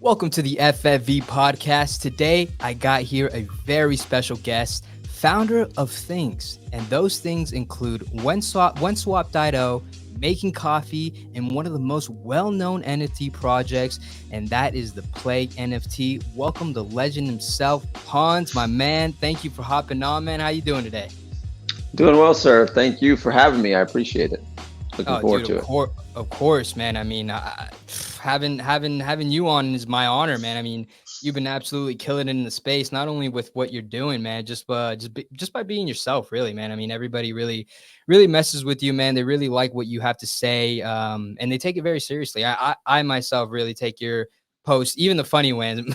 Welcome to the FFV podcast. Today, I got here a very special guest, founder of Things. And those things include OneSwap.io, Making Coffee, and one of the most well-known NFT projects, and that is the Plague NFT. Welcome the legend himself, Pons, my man. Thank you for hopping on, man. How you doing today? Doing well, sir. Thank you for having me. I appreciate it. Looking forward Dude, to it. Of course, man. I mean, having you on is my honor, man. I mean, you've been absolutely killing it in the space, not only with what you're doing, man, just by being yourself, really, man. I mean, everybody really messes with you, man. They really like what you have to say, and they take it very seriously. I myself really take your posts, even the funny ones,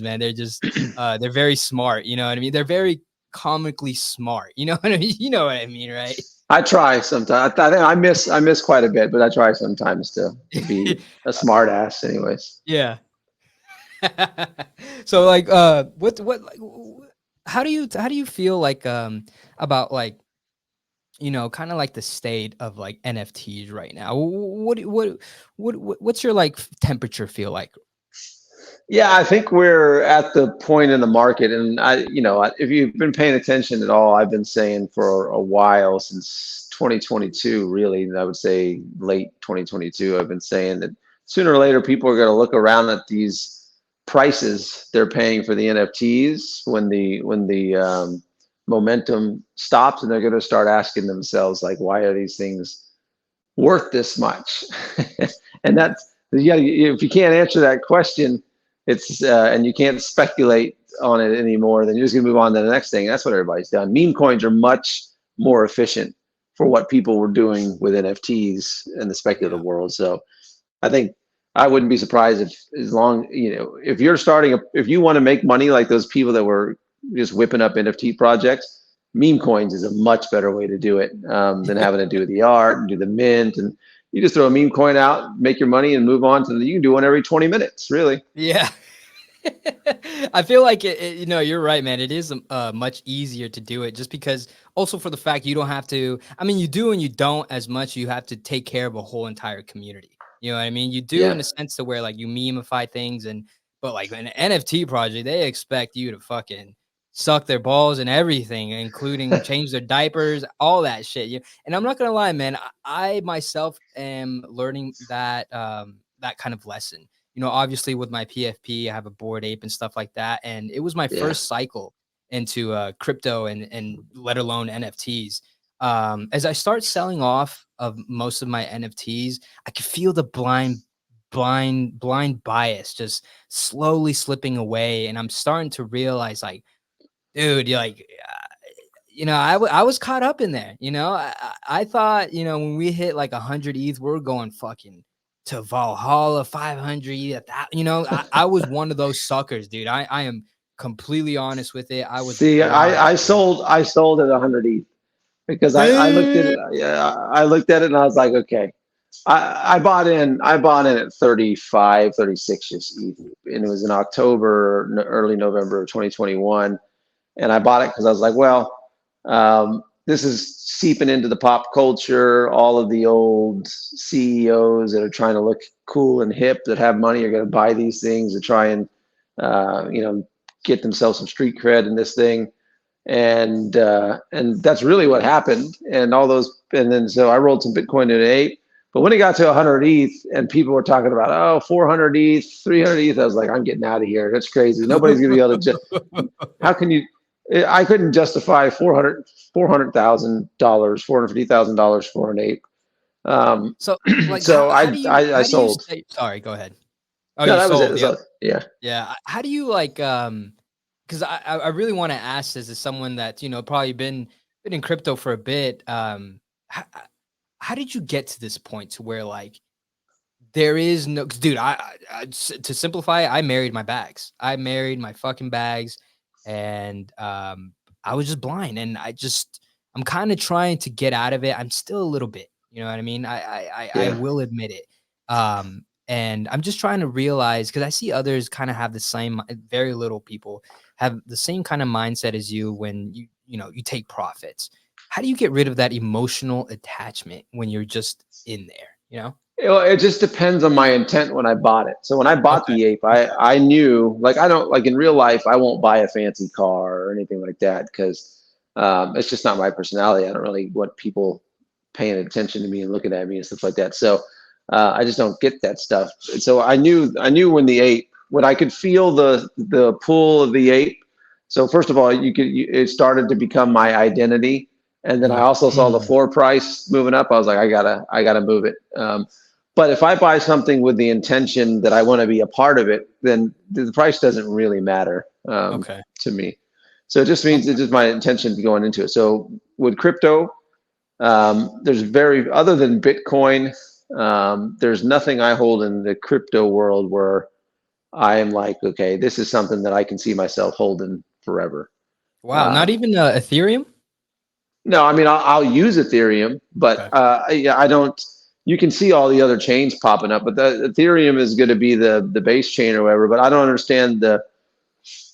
man. They're very smart. You know what I mean? They're very comically smart. You know what I mean? You know what I mean, right? I try sometimes. I think I miss quite a bit, but I try sometimes to be a smart ass anyways. Yeah. So like how do you feel like about like kind of like the state of like NFTs right now? What's your like temperature feel like? Yeah, I think we're at the point in the market, and if you've been paying attention at all, I've been saying for a while, since 2022, really, I would say late 2022, I've been saying that sooner or later people are going to look around at these prices they're paying for the NFTs when the momentum stops, and they're going to start asking themselves, like, why are these things worth this much? And that's, yeah, if you can't answer that question, it's and you can't speculate on it anymore, then you're just gonna move on to the next thing. That's what everybody's done. Meme coins are much more efficient for what people were doing with NFTs in the speculative Yeah. world. So I think I wouldn't be surprised if, as long, if you're if you want to make money like those people that were just whipping up NFT projects, meme coins is a much better way to do it than having to do the art and do the mint. And you just throw a meme coin out, make your money, and move on to you can do one every 20 minutes, really. Yeah. I feel like you're right, man. It is much easier to do it just because also for the fact you don't have to, I mean, you do and you don't as much. You have to take care of a whole entire community. You know what I mean? You do in Yeah. a sense to where like you memeify things but like an NFT project, they expect you to fucking suck their balls and everything, including change their diapers, all that shit. And I'm not gonna lie, man, I myself am learning that kind of lesson. Obviously with my PFP, I have a Bored Ape and stuff like that. And it was my Yeah. first cycle into crypto and let alone NFTs. As I start selling off of most of my NFTs, I could feel the blind bias just slowly slipping away. And I'm starting to realize like, dude, you're like, I was caught up in there. I thought, when we hit like 100 ETH, we're going fucking to Valhalla, 500 at that. I was one of those suckers, dude. I am completely honest with it. I was See, blind. I sold at 100 ETH because I looked at Damn. it. Yeah, I looked at it and I was like, okay. I bought in at 35, 36 just ETH, and it was in October, early November of 2021. And I bought it because I was like, well, this is seeping into the pop culture. All of the old CEOs that are trying to look cool and hip that have money are going to buy these things to try and, uh, you know, get themselves some street cred in this thing. And that's really what happened. And all those, and then so I rolled some Bitcoin into ape. But when it got to 100 ETH and people were talking about, oh, 400 ETH, 300 ETH, I was like, I'm getting out of here. That's crazy. Nobody's going to be able to. How can you? I couldn't justify $400,000, $450,000 for an ape. Um, So like so I how do you sold. say sorry, go ahead. Oh, No, you that was it. sold. So, Yep. yeah. Yeah. How do you like because I really want to ask this as someone that, probably been in crypto for a bit. How, how did you get to this point to where like there is no 'cause, dude, to simplify, I married my bags. I married my fucking bags and I was just blind and I'm kind of trying to get out of it. I'm still a little bit, you know what I mean? I Yeah. will admit it. And I'm just trying to realize because I see others kind of have the same very little people have the same kind of mindset as you when you take profits. How do you get rid of that emotional attachment when you're just in there, you know? It just depends on my intent when I bought it. So when I bought Okay. the ape, Okay. I knew, like, I don't, like, in real life, I won't buy a fancy car or anything like that because it's just not my personality. I don't really want people paying attention to me and looking at me and stuff like that. So I just don't get that stuff. So I knew when I could feel the pull of the ape. So first of all, it started to become my identity. And then I also saw the Mm. floor price moving up. I was like, I gotta move it. But if I buy something with the intention that I want to be a part of it, then the price doesn't really matter Okay. to me. So it just means it's Okay. just my intention going into it. So with crypto, there's other than Bitcoin, there's nothing I hold in the crypto world where I am like, okay, this is something that I can see myself holding forever. Wow. Not Um, even Ethereum? no, I mean, I'll use Ethereum, but Okay. yeah, I don't. You can see all the other chains popping up, but the Ethereum is going to be the base chain or whatever. But I don't understand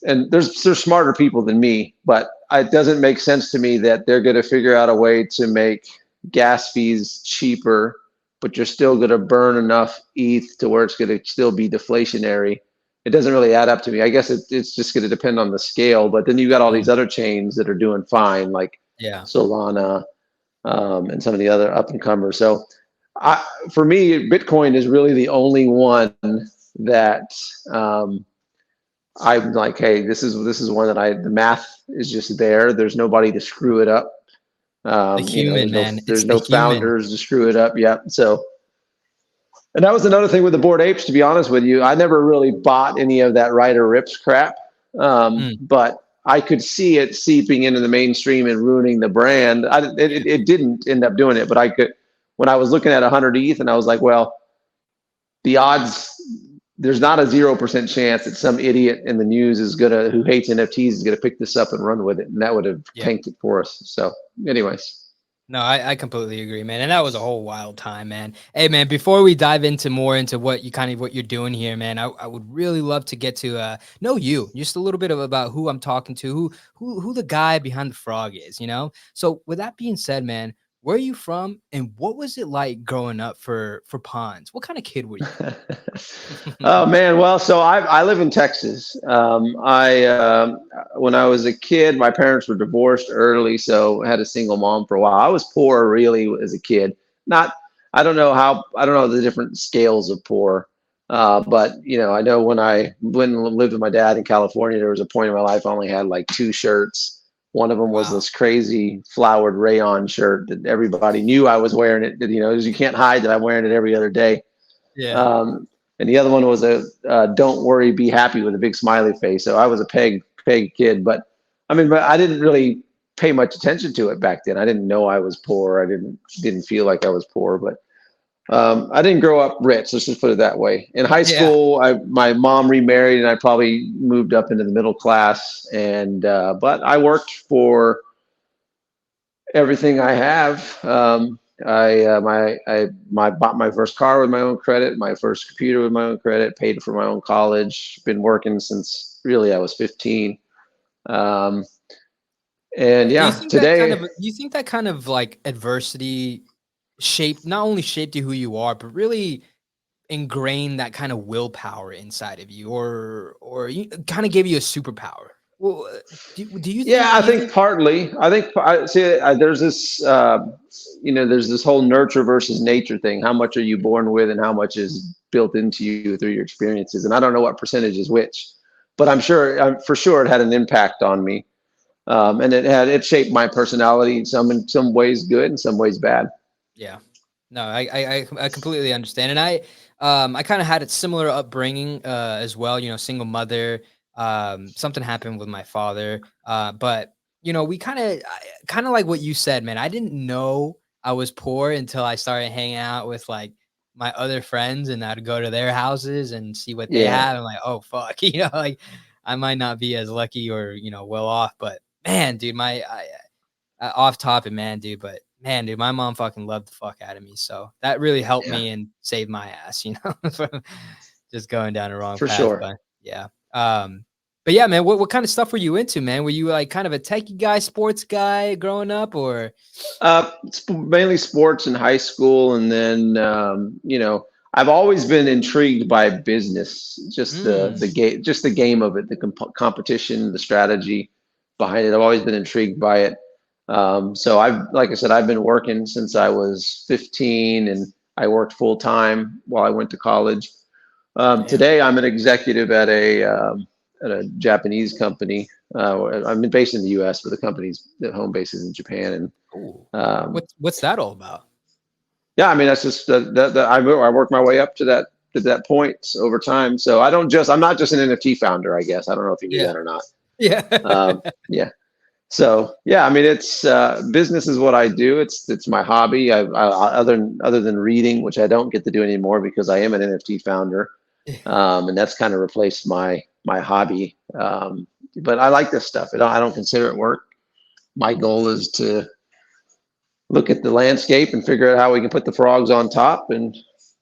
and there's smarter people than me, but it doesn't make sense to me that they're going to figure out a way to make gas fees cheaper, but you're still going to burn enough ETH to where it's going to still be deflationary. It doesn't really add up to me. I guess it's just going to depend on the scale, but then you got all Yeah. these other chains that are doing fine, like Yeah. Solana, and some of the other up and comers. So for me, Bitcoin is really the only one that I'm like, hey, this is one that the math is just there. There's nobody to screw it up. The human, There's no man. It's there's the no human. founders to screw it up. Yeah. So, and that was another thing with the Bored Apes. To be honest with you, I never really bought any of that Ryder Rips crap, Mm. but I could see it seeping into the mainstream and ruining the brand. It didn't end up doing it, but I could, when I was looking at 100 ETH, and I was like, well, the odds, there's not a 0% chance that some idiot in the news who hates NFTs is gonna pick this up and run with it, and that would have Yeah. tanked it for us. So, anyways. No, I completely agree, man. And that was a whole wild time, man. Hey, man, before we dive into more into what you're doing here, man, I would really love to get to know you just a little bit about who I'm talking to, who the guy behind the frog is, you know? So with that being said, man, where are you from and what was it like growing up for Pons? What kind of kid were you? Oh man, well, so I live in Texas. I When I was a kid, my parents were divorced early, so I had a single mom for a while. I was poor really as a kid. Not, I don't know the different scales of poor, but I know when I lived with my dad in California, there was a point in my life I only had like two shirts. One of them was Wow. this crazy flowered rayon shirt that everybody knew I was wearing it. You can't hide that I'm wearing it every other day. Yeah. Um, and the other one was a "Don't worry, be happy" with a big smiley face. So I was a peg kid, but I didn't really pay much attention to it back then. I didn't know I was poor. I didn't feel like I was poor, but I didn't grow up rich. Let's just put it that way. In high Yeah. school, my mom remarried, and I probably moved up into the middle class. And but I worked for everything I have. I bought my first car with my own credit, my first computer with my own credit, paid for my own college. Been working since really I was 15. Um, and Do you yeah, think that kind today, of like adversity shaped not only shaped you who you are, but really ingrain that kind of willpower inside of you or you kind of gave you a superpower. Well, yeah, I do you think think partly. I think there's this there's this whole nurture versus nature thing. How much are you born with, and how much is built into you through your experiences? And I don't know what percentage is which, but for sure, it had an impact on me. And it shaped my personality, some in some ways good and some ways bad. yeah. No, I completely understand. And I kind of had a similar upbringing as well, you know, single mother. Something happened with my father. But you know, we kind of like what you said, man. I didn't know I was poor until I started hanging out with like my other friends and I'd go to their houses and see what they Yeah, have. I'm like, oh fuck, you know, like I might not be as lucky or, you know, well off, but man, dude, off topic, man, dude, but man, dude, my mom fucking loved the fuck out of me. So that really helped yeah, me and saved my ass, you know, from just going down the wrong for path. sure. But yeah. Um, But yeah, man, what kind of stuff were you into, man? Were you like kind of a techie guy, sports guy growing up, or? Mainly sports in high school, and then I've always been intrigued by business, just the Mm, game, just the game of it, the competition, the strategy behind it. I've always been intrigued by it. So like I said, I've been working since I was 15, and I worked full time while I went to college. damn. Today, I'm an executive at a Japanese company. I'm based in the U.S., but the home base is in Japan, and Ooh. um, What's that all about? yeah, I mean that's just I work my way up to that point over time. So I'm not just an NFT founder. I guess I don't know if you knew Yeah. that or not. Yeah. Yeah. So yeah, I mean it's business is what I do. It's my hobby. Other than reading, which I don't get to do anymore because I am an NFT founder, and that's kind of replaced my hobby. But I like this stuff. I don't consider it work. My goal is to look at the landscape and figure out how we can put the frogs on top, and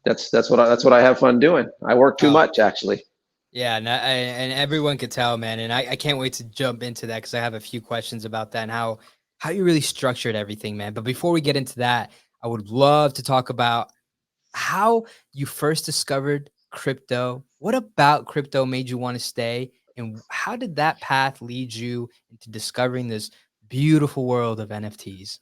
that's what I have fun doing. I work too Oh, much actually. yeah, and everyone could tell, man. And I can't wait to jump into that because I have a few questions about that and how you really structured everything, man. But before we get into that, I would love to talk about how you first discovered crypto. What about crypto made you want to stay? And how did that path lead you into discovering this beautiful world of NFTs?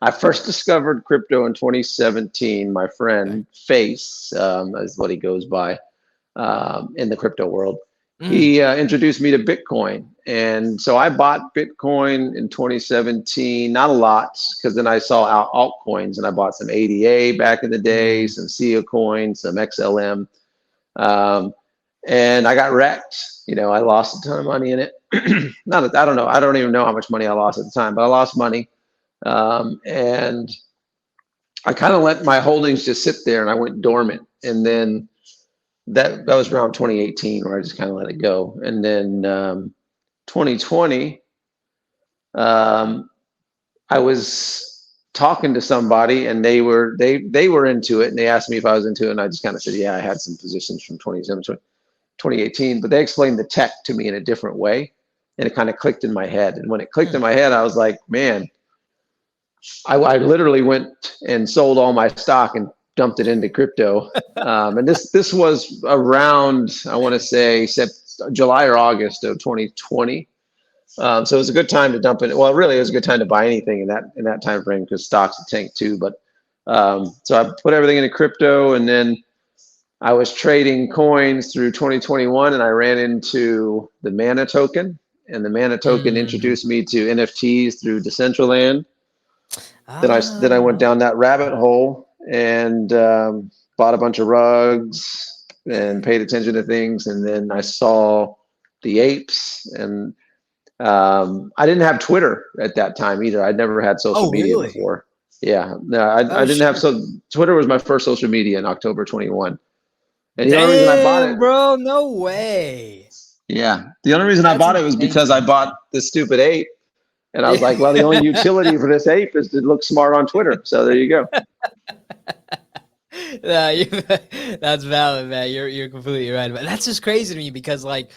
I first discovered crypto in 2017. My Okay. friend Face is what he goes by in the crypto world. Mm, He introduced me to Bitcoin, and so I bought Bitcoin in 2017. Not a lot, because then I saw altcoins, and I bought some ADA back in the day, mm. some SIA coins, some XLM, um, and I got wrecked. I lost a ton of money in it. Not, I don't know. I don't even know how much money I lost at the time, but I lost money, and I kind of let my holdings just sit there, and I went dormant, and then that was around 2018 where I just kind of let it go. And then 2020, um, I was talking to somebody and they were into it, and they asked me if I was into it, and I just kind of said, yeah, I had some positions from 2018, but they explained the tech to me in a different way, and it kind of clicked in my head. And when it clicked in Hmm. my head, I was like, man, I literally went and sold all my stock and dumped it into crypto. And this was around, I want to say, July or August of 2020. So it was a good time to dump it. Well, really, it was a good time to buy anything in that time frame because stocks had tanked too. But so I put everything into crypto, and then I was trading coins through 2021, and I ran into the Mana token, and the Mana token Mm. introduced me to NFTs through Decentraland. Then I went Ah. down that rabbit hole and bought a bunch of rugs and paid attention to things, and then I saw the apes, and I didn't have Twitter at that time either. I'd never had social Oh, media really? before. Yeah, no, I Oh, didn't have. shit. So Twitter was my first social media in October 21, and the only reason I bought it, Damn, bro. No way. yeah, the only reason I That's bought it was insane because to I me, bought man. this stupid ape. And I was like, well, the only Yeah. utility for this ape is to look smart on Twitter. So there you go. Nah, that's valid, man. You're completely right. But that's just crazy to me because, like,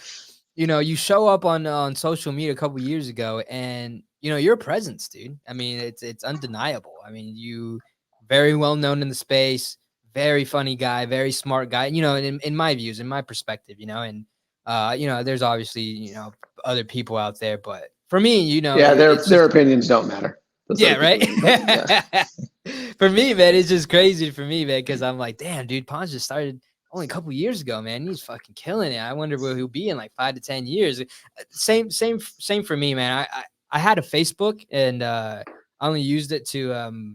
you show up on social media a couple years ago, and your presence, dude. I mean, it's undeniable. I mean, you very well known in the space, very funny guy, very smart guy. In my views, in my perspective, and there's obviously other people out there, but for me, Yeah, their it's their just opinions don't matter. Those other yeah, right? people's, but yeah. For me, man, it's just crazy for me, man, because I'm like, damn, dude, Pons just started only a couple years ago, man. He's fucking killing it. I wonder where he'll be in like 5 to 10 years. Same for me, man. I had a Facebook, and I only used it to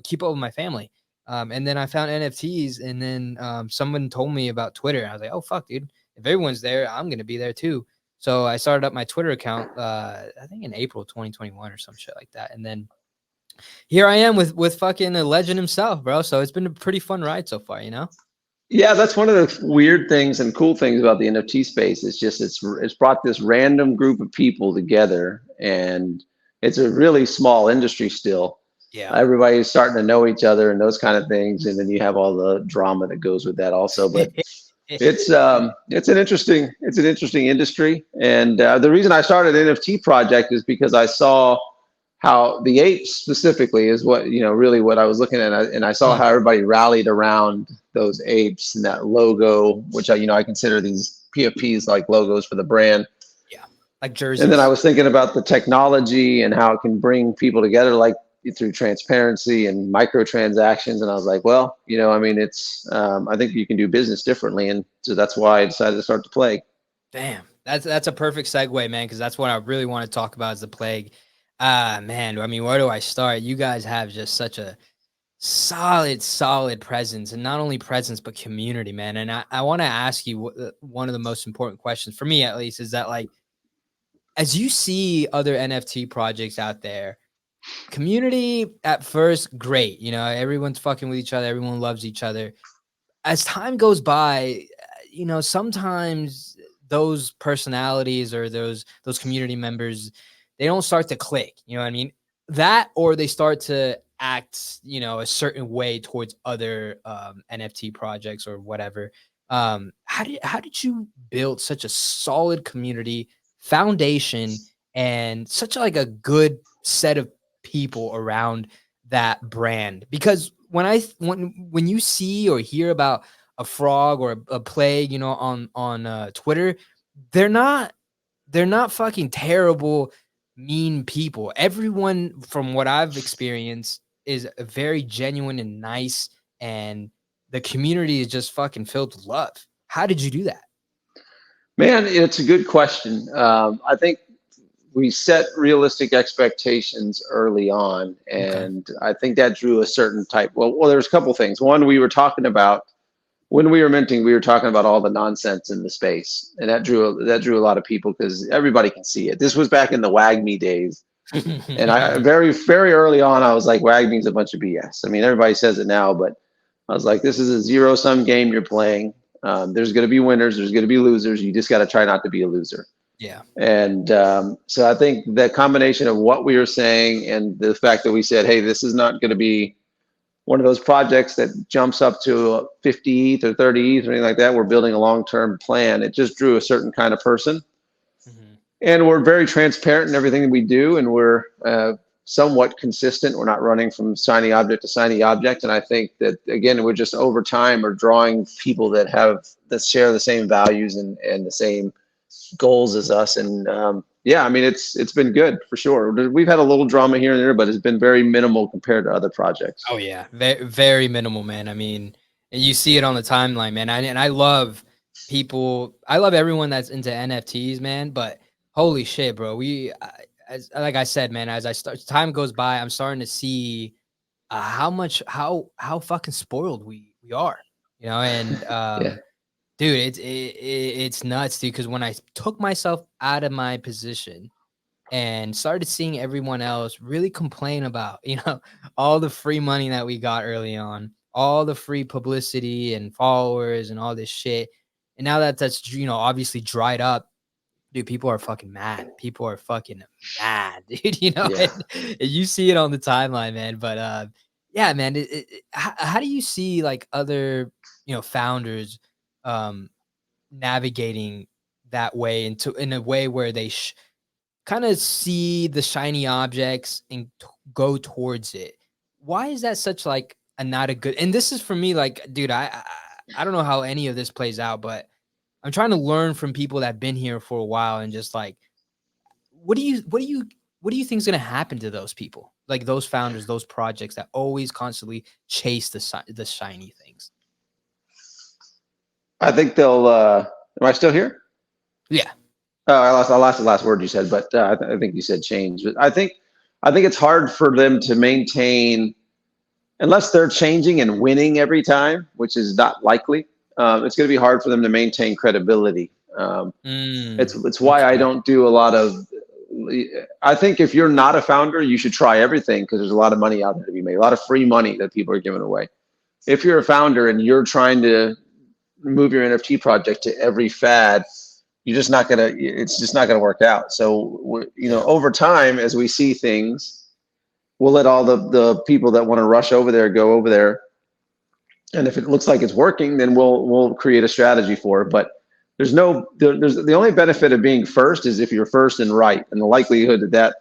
keep up with my family. And then I found NFTs, and then someone told me about Twitter. I was like, oh fuck, dude. If everyone's there, I'm gonna be there too. So I started up my Twitter account, I think in April 2021 or some shit like that. And then here I am with fucking a legend himself, bro. So it's been a pretty fun ride so far. Yeah, that's one of the weird things and cool things about the NFT space. It's just it's brought this random group of people together, and it's a really small industry still. Yeah. Everybody's starting to know each other and those kind of things, and then you have all the drama that goes with that also. But It's an interesting industry, and the reason I started an NFT project is because I saw how the apes specifically is what really what I was looking at, and I saw Mm, how everybody rallied around those apes and that logo, which I consider these PFPs like logos for the brand. yeah, like And then I jerseys. was thinking about the technology and how it can bring people together, like through transparency and microtransactions. And I was like, well, I mean, I think you can do business differently. And so that's why I decided to start the Plague. Damn, that's a perfect segue, man, because that's what I really want to talk about is the plague. Man, I mean, where do I start? You guys have just such a solid presence, and not only presence but community, man. And I want to ask you one of the most important questions for me, at least, is that like as you see other NFT projects out there, community at first, great, everyone's fucking with each other, everyone loves each other. As time goes by, sometimes those personalities or those community members, they don't start to click. You know what I mean? That or they start to act, a certain way towards other NFT projects or whatever. How did you build such a solid community foundation and such like a good set of people around that brand? Because when you see or hear about a frog or a plague, on Twitter, they're not they're not fucking terrible, mean people. Everyone, from what I've experienced, is a very genuine and nice, and the community is just fucking filled with love. How did you do that? Man, it's a good question. I think we set realistic expectations early on, Okay. and I think that drew a certain type. Well, there's a couple things. One, we were talking about when we were minting, we were talking about all the nonsense in the space, and that drew a lot of people because everybody can see it. This was back in the WAGME days, and I very early on, I was like, WAGME's a bunch of BS. I mean, everybody says it now, but I was like, this is a zero sum game you're playing. There's going to be winners, there's going to be losers. You just got to try not to be a loser. Yeah. And so I think the combination of what we were saying and the fact that we said, hey, this is not going to be one of those projects that jumps up to 50 ETH or 30 ETH or anything like that. We're building a long-term plan. It just drew a certain kind of person. Mhm. And we're very transparent in everything that we do. And we're somewhat consistent. We're not running from shiny object to shiny object. And I think that, again, we're just over time are drawing people that share the same values and the same goals as us. And yeah, I mean, it's been good for sure. We've had a little drama here and there, but it's been very minimal compared to other projects. Oh yeah, very minimal, man. I mean, and you see it on the timeline, man. And I love people. I love everyone that's into NFTs, man. But holy shit, bro. As like I said, man. As time goes by, I'm starting to see how fucking spoiled we are, And Yeah. dude, it's nuts, dude. Because when I took myself out of my position and started seeing everyone else really complain about, all the free money that we got early on, all the free publicity and followers and all this shit. And now that's, obviously dried up, dude, people are fucking mad. People are fucking mad, dude, Yeah. and you see it on the timeline, man. But yeah, man, how do you see like other, founders um navigating that way in a way where they kind of see the shiny objects and go towards it? Why is that such like a not a good? And this is for me, like, dude, I don't know how any of this plays out, but I'm trying to learn from people that've been here for a while and just like, what do you think is going to happen to those people, like those founders, those projects that always constantly chase the shiny things? I think they'll. Am I still here? Yeah. I lost the last word you said, but I think you said change. But I think it's hard for them to maintain unless they're changing and winning every time, which is not likely. It's going to be hard for them to maintain credibility. It's why I Okay. don't do a lot of. I think if you're not a founder, you should try everything because there's a lot of money out there to be made, a lot of free money that people are giving away. If you're a founder and you're trying to move your NFT project to every fad, it's just not gonna work out. So Yeah. over time, as we see things, we'll let all the people that want to rush over there go over there, And if it looks like it's working, then we'll create a strategy for it. But there's the only benefit of being first is if you're first and right, and the likelihood that that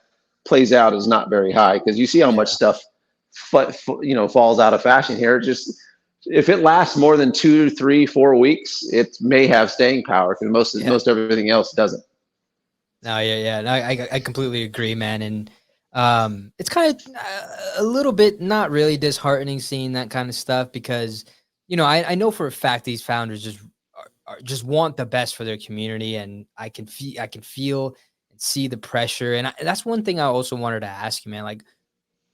plays out is not very high, because you see how much Yeah. stuff falls out of fashion here. Just if it lasts more than 2, 3, 4 weeks, it may have staying power, because Yeah. most everything else doesn't. No, yeah, yeah. No, I completely agree, man. And it's kind of a little bit not really disheartening seeing that kind of stuff because, I know for a fact these founders just want the best for their community, and I can feel and see the pressure. And that's one thing I also wanted to ask you, man. Like,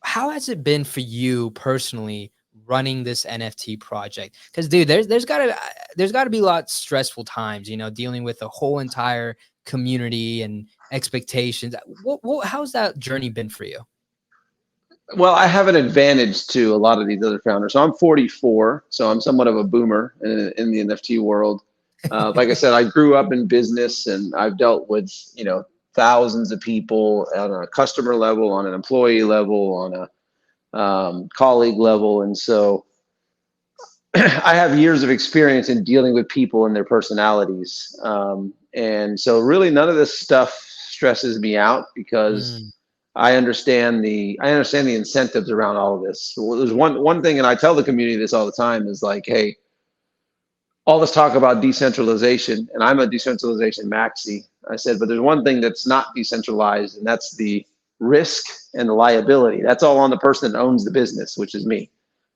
how has it been for you personally running this NFT project? Because, dude, there's gotta be a lot of stressful times, dealing with a whole entire community and expectations. How's that journey been for you? Well, I have an advantage to a lot of these other founders. So I'm 44, so I'm somewhat of a boomer in the NFT world. Like I said, I grew up in business, and I've dealt with thousands of people on a customer level, on an employee level, on a colleague level, and so I have years of experience in dealing with people and their personalities. And so really none of this stuff stresses me out, because Mm, I understand the incentives around all of this. Well, there's one thing, and I tell the community this all the time, is like, hey, all this talk about decentralization, and I'm a decentralization maxi. I said, but there's one thing that's not decentralized, and that's the risk and the liability. That's all on the person that owns the business, which is me.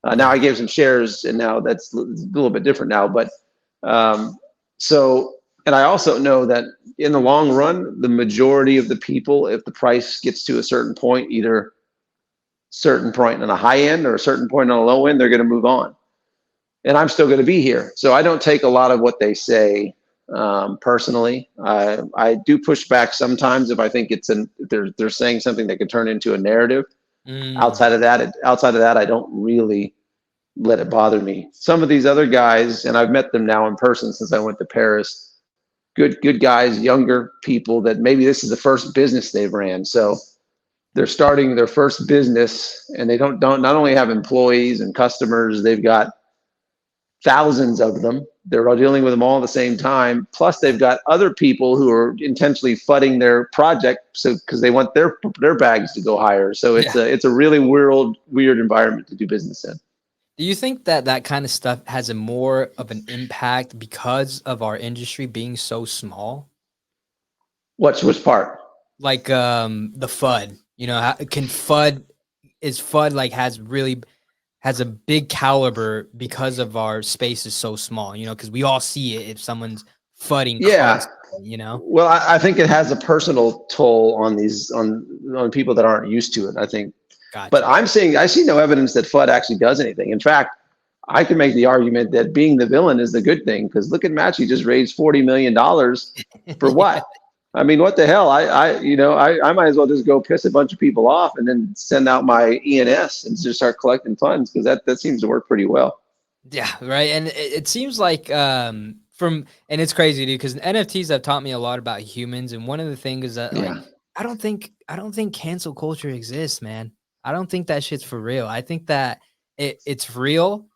Now I yeah. gave some shares, and now that's a little bit different now. But um, so, and I also know that in the long run, the majority of the people, if the price gets to a certain point, either certain point on a high end or a certain point on a low end, they're going to move on, and I'm still going to be here. So I don't take a lot of what they say personally. I do push back sometimes if I think they're saying something that could turn into a narrative. Mm, Outside of that, I don't really let it bother me. Some of these other guys, and I've met them now in person since I went to Paris. Good guys, younger people that maybe this is the first business they've ran. So they're starting their first business, and they don't not only have employees and customers, they've got thousands of them. They're all dealing with them all at the same time. Plus, they've got other people who are intentionally fudding their project, so because they want their bags to go higher. So it's yeah. a really weird environment to do business in. Do you think that that kind of stuff has a more of an impact because of our industry being so small? Which part? Like the FUD, can FUD is FUD like has a big caliber because of our space is so small, because we all see it if someone's fudding Yeah. constantly. Well, I think it has a personal toll on these on people that aren't used to it. I think, but Gotcha. I see no evidence that FUD actually does anything. In fact, I can make the argument that being the villain is the good thing, because look at Match. He just raised $40 million for Yeah. what? I mean, what the hell? I might as well just go piss a bunch of people off and then send out my ENS and just start collecting funds, because that seems to work pretty well. Yeah, right. And it seems like and it's crazy, dude, because NFTs have taught me a lot about humans. And one of the things is that like Yeah. I don't think cancel culture exists, man. I don't think that shit's for real. I think that it's real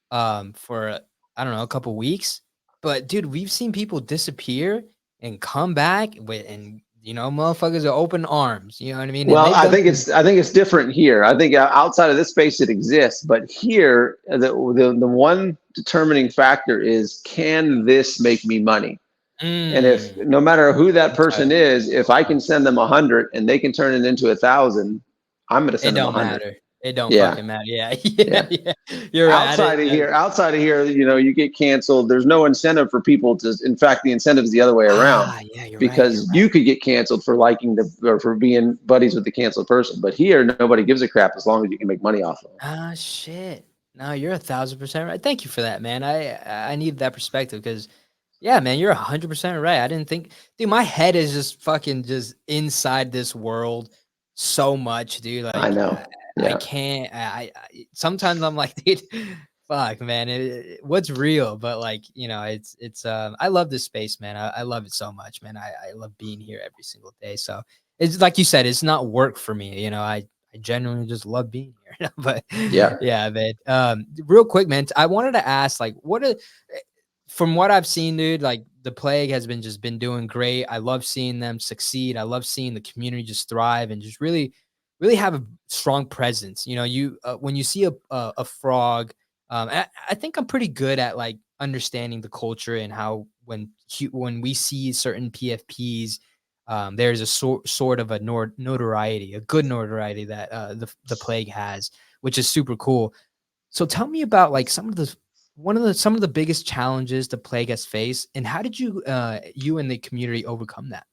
for I don't know, a couple weeks. But dude, we've seen people disappear and come back and motherfuckers are open arms. You know what I mean? And Well, they've done some. I think it's different here. I think outside of this space it exists, but here the one determining factor is, can this make me money? And if Mm, no matter who that okay. person is, if I Uh, can send them 100 and they can turn it into 1,000, I'm going to It send them don't 100. matter. It don't Yeah, fucking matter. Yeah, yeah, yeah. yeah. You're right. I didn't. Outside of here, you get canceled. There's no incentive for people to. In fact, the incentive is the other way around, Yeah, you're right. You're because you right. could get canceled for liking or for being buddies with the canceled person. But here, nobody gives a crap as long as you can make money off of them. Shit. No, you're 1,000% right. Thank you for that, man. I need that perspective because, yeah, man, you're 100% right. I didn't think, dude. My head is just fucking just inside this world so much, dude. I Like, know. I Yeah. can't. Sometimes I'm like, dude, fuck, man. What's real? But like, it's. I love this space, man. I love it so much, man. I love being here every single day. So it's like you said, it's not work for me. I genuinely just love being here. But Yeah. yeah, man. Real quick, man, I wanted to ask, like, from what I've seen, dude, like the plague has been doing great. I love seeing them succeed. I love seeing the community just thrive and just really have a strong presence. You know, when you see a frog, I think I'm pretty good at like understanding the culture and how when we see certain PFPs, there's a sort of a notoriety, a good notoriety that the plague has, which is super cool. So tell me about like some of the biggest challenges the plague has faced, and how did you and the community overcome that?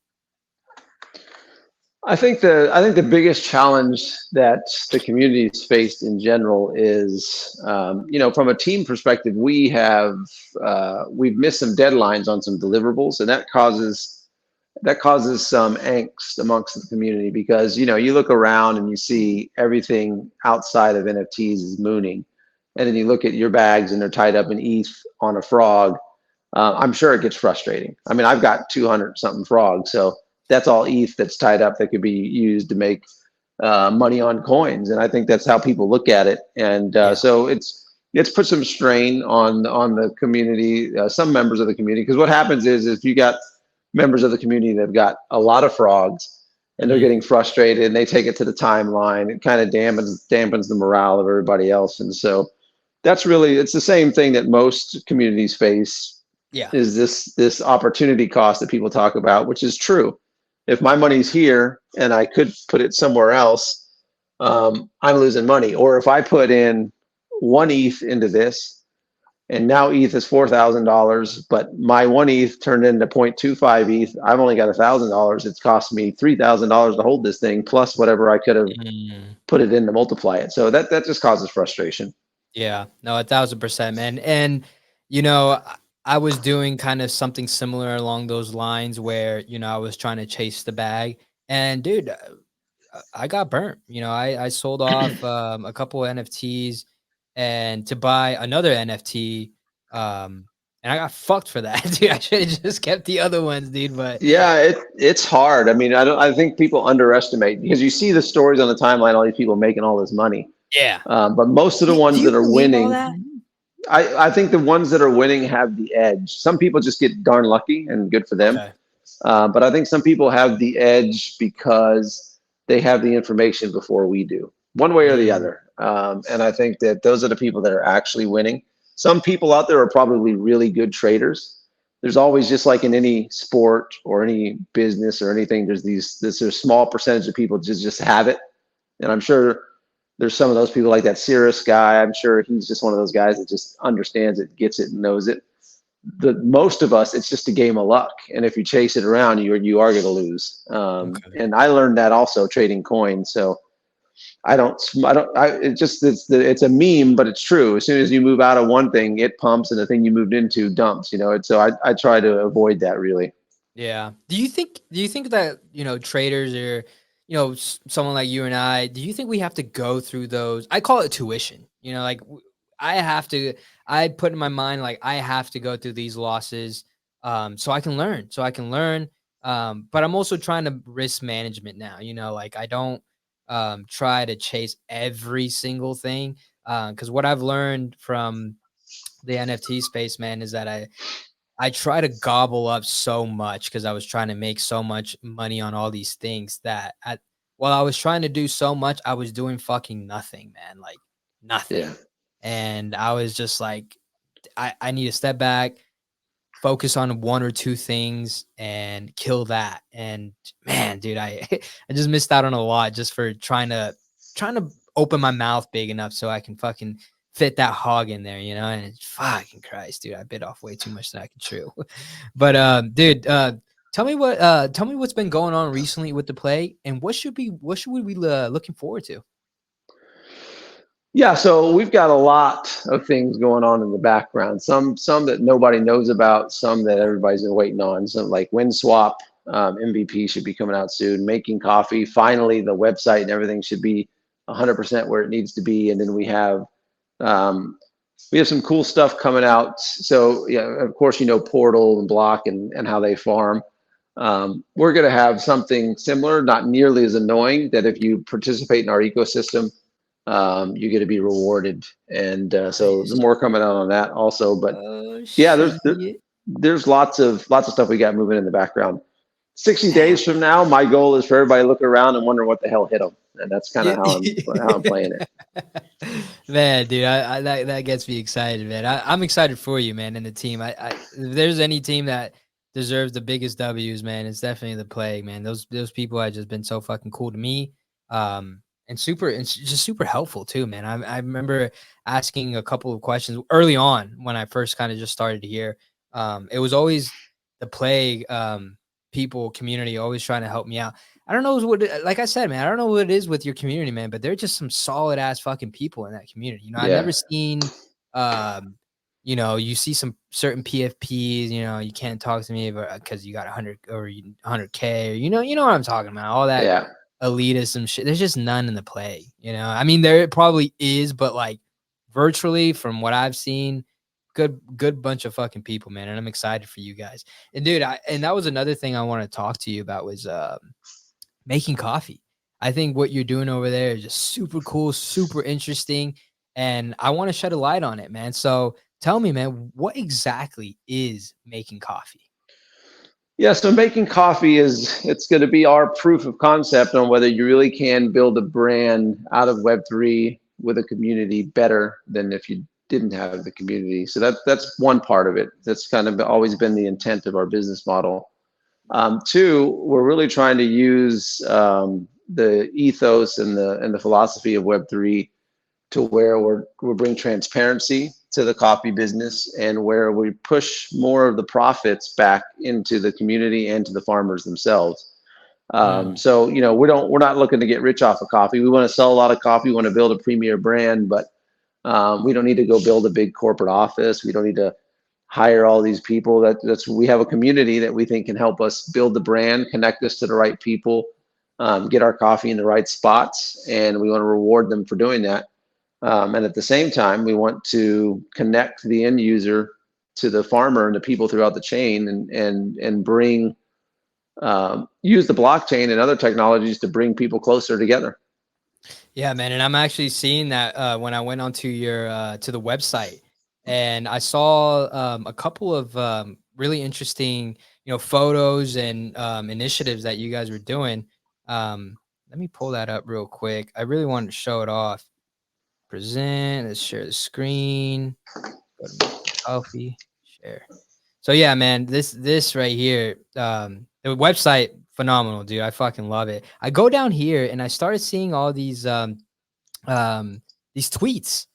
I think the biggest challenge that the community's faced in general is, from a team perspective, we've missed some deadlines on some deliverables, and that causes some angst amongst the community because you look around and you see everything outside of NFTs is mooning, and then you look at your bags and they're tied up in ETH on a frog. I'm sure it gets frustrating. I mean, I've got 200 something frogs, so that's all ETH that's tied up that could be used to make money on coins, and I think that's how people look at it. And Yeah. so it's put some strain on the community, some members of the community, because what happens is if you got members of the community that have got a lot of frogs and they're Mhm. getting frustrated and they take it to the timeline, it kind of dampens the morale of everybody else. And so it's the same thing that most communities face, Yeah. is this opportunity cost that people talk about, which is true. If my money's here and I could put it somewhere else, I'm losing money. Or if I put in one ETH into this, and now ETH is $4,000, but my one ETH turned into 0.25 ETH. I've only got $1,000. It's cost me $3,000 to hold this thing, plus whatever I could have Mm. put it in to multiply it. So that just causes frustration. Yeah, no, 1,000%, man. And you know, I was doing kind of something similar along those lines where I was trying to chase the bag, and dude, I got burnt. I sold off a couple of NFTs and to buy another NFT, and I got fucked for that, dude. I should have just kept the other ones, dude. But Yeah, it's hard. I mean, I think people underestimate because you see the stories on the timeline, all these people making all this money. yeah, But most of the do ones you that are believe all winning, that? I think the ones that are winning have the edge. Some people just get darn lucky and good for them. Okay. But I think some people have the edge because they have the information before we do, one way or the Mm, other. And I think that those are the people that are actually winning. Some people out there are probably really good traders. There's always, just like in any sport or any business or anything, there's a small percentage of people just have it. And I'm sure there's some of those people like that Cirrus guy. I'm sure he's just one of those guys that just understands it, gets it, knows it. The most of us, it's just a game of luck, and if you chase it around, you are going to lose. okay. And I learned that also trading coins. So it's a meme, but it's true. As soon as you move out of one thing, it pumps, and the thing you moved into dumps. So I try to avoid that, really. Yeah. Do you think that, traders or, someone like you and I, do you think we have to go through those? I call it tuition. Like I have to I put in my mind like I have to go through these losses so I can learn. But I'm also trying to risk management now, like I don't try to chase every single thing cuz what I've learned from the NFT space, man, is that I try to gobble up so much because I was trying to make so much money on all these things that while I was trying to do so much, I was doing fucking nothing, man. Like Yeah. nothing. And I was just like, I need to step back, focus on one or two things and kill that. And man, dude, I just missed out on a lot just for trying to open my mouth big enough so I can fucking fit that hog in there, and it's fucking Christ, dude, I bit off way too much than I can chew. But dude, tell me what's been going on recently with the play and what should we be looking forward to? Yeah, so we've got a lot of things going on in the background. Some that nobody knows about, some that everybody's been waiting on. Some like WinSwap, MVP should be coming out soon. Making Coffee, finally the website and everything should be 100% where it needs to be. And then um, we have some cool stuff coming out. So yeah, of course Portal and Block and how they farm. We're going to have something similar, not nearly as annoying. That if you participate in our ecosystem, you get to be rewarded. And so the Nice. more coming out on that also. But Oh yeah, shit. there's lots of stuff we got moving in the background. 60 Damn. days from now, my goal is for everybody to look around and wonder what the hell hit them. And that's kind Yeah. of how I'm playing it. Man, dude, that gets me excited, man. I'm excited for you, man, and the team. If there's any team that deserves the biggest W's, man, it's definitely the Plague, man. Those people have just been so fucking cool to me, and just super helpful too, man. I remember asking a couple of questions early on when I first kind of just started to hear. It was always the Plague, people, community, always trying to help me out. I don't know what, like I said, man, I don't know what it is with your community, man, but they're just some solid ass fucking people in that community. I've Yeah. never seen, um, you see some certain PFPs, you can't talk to me because you got 100 or 100K, or you know what I'm talking about, all that Yeah. elitism shit. There's just none in the play. I mean, there probably is, but like virtually from what I've seen, good bunch of fucking people, man, and I'm excited for you guys. And dude, and that was another thing I want to talk to you about was making coffee. I think what you're doing over there is just super cool, super interesting, and I want to shed a light on it, man. So tell me, man, what exactly is making coffee? Yeah, so making coffee it's going to be our proof of concept on whether you really can build a brand out of Web3 with a community better than if you didn't have the community. So that's one part of it. That's kind of always been the intent of our business model. Two, we're really trying to use the ethos and the philosophy of Web3 to where we'll bring transparency to the coffee business, and where we push more of the profits back into the community and to the farmers themselves. Mm, So we're not looking to get rich off of coffee. We want to sell a lot of coffee. We want to build a premier brand, but we don't need to go build a big corporate office. We don't need to hire all these people. We have a community that we think can help us build the brand, connect us to the right people, get our coffee in the right spots, and we want to reward them for doing that. And at the same time, we want to connect the end user to the farmer and the people throughout the chain, and bring use the blockchain and other technologies to bring people closer together. yeah, man, and I'm actually seeing that when I went onto your to the website, and I saw a couple of really interesting, photos and initiatives that you guys were doing. Let me pull that up real quick. I really wanted to show it off. Present. Let's share the screen. Go to making coffee. Share. So yeah, man, this right here, the website phenomenal, dude. I fucking love it. I go down here and I started seeing all these tweets,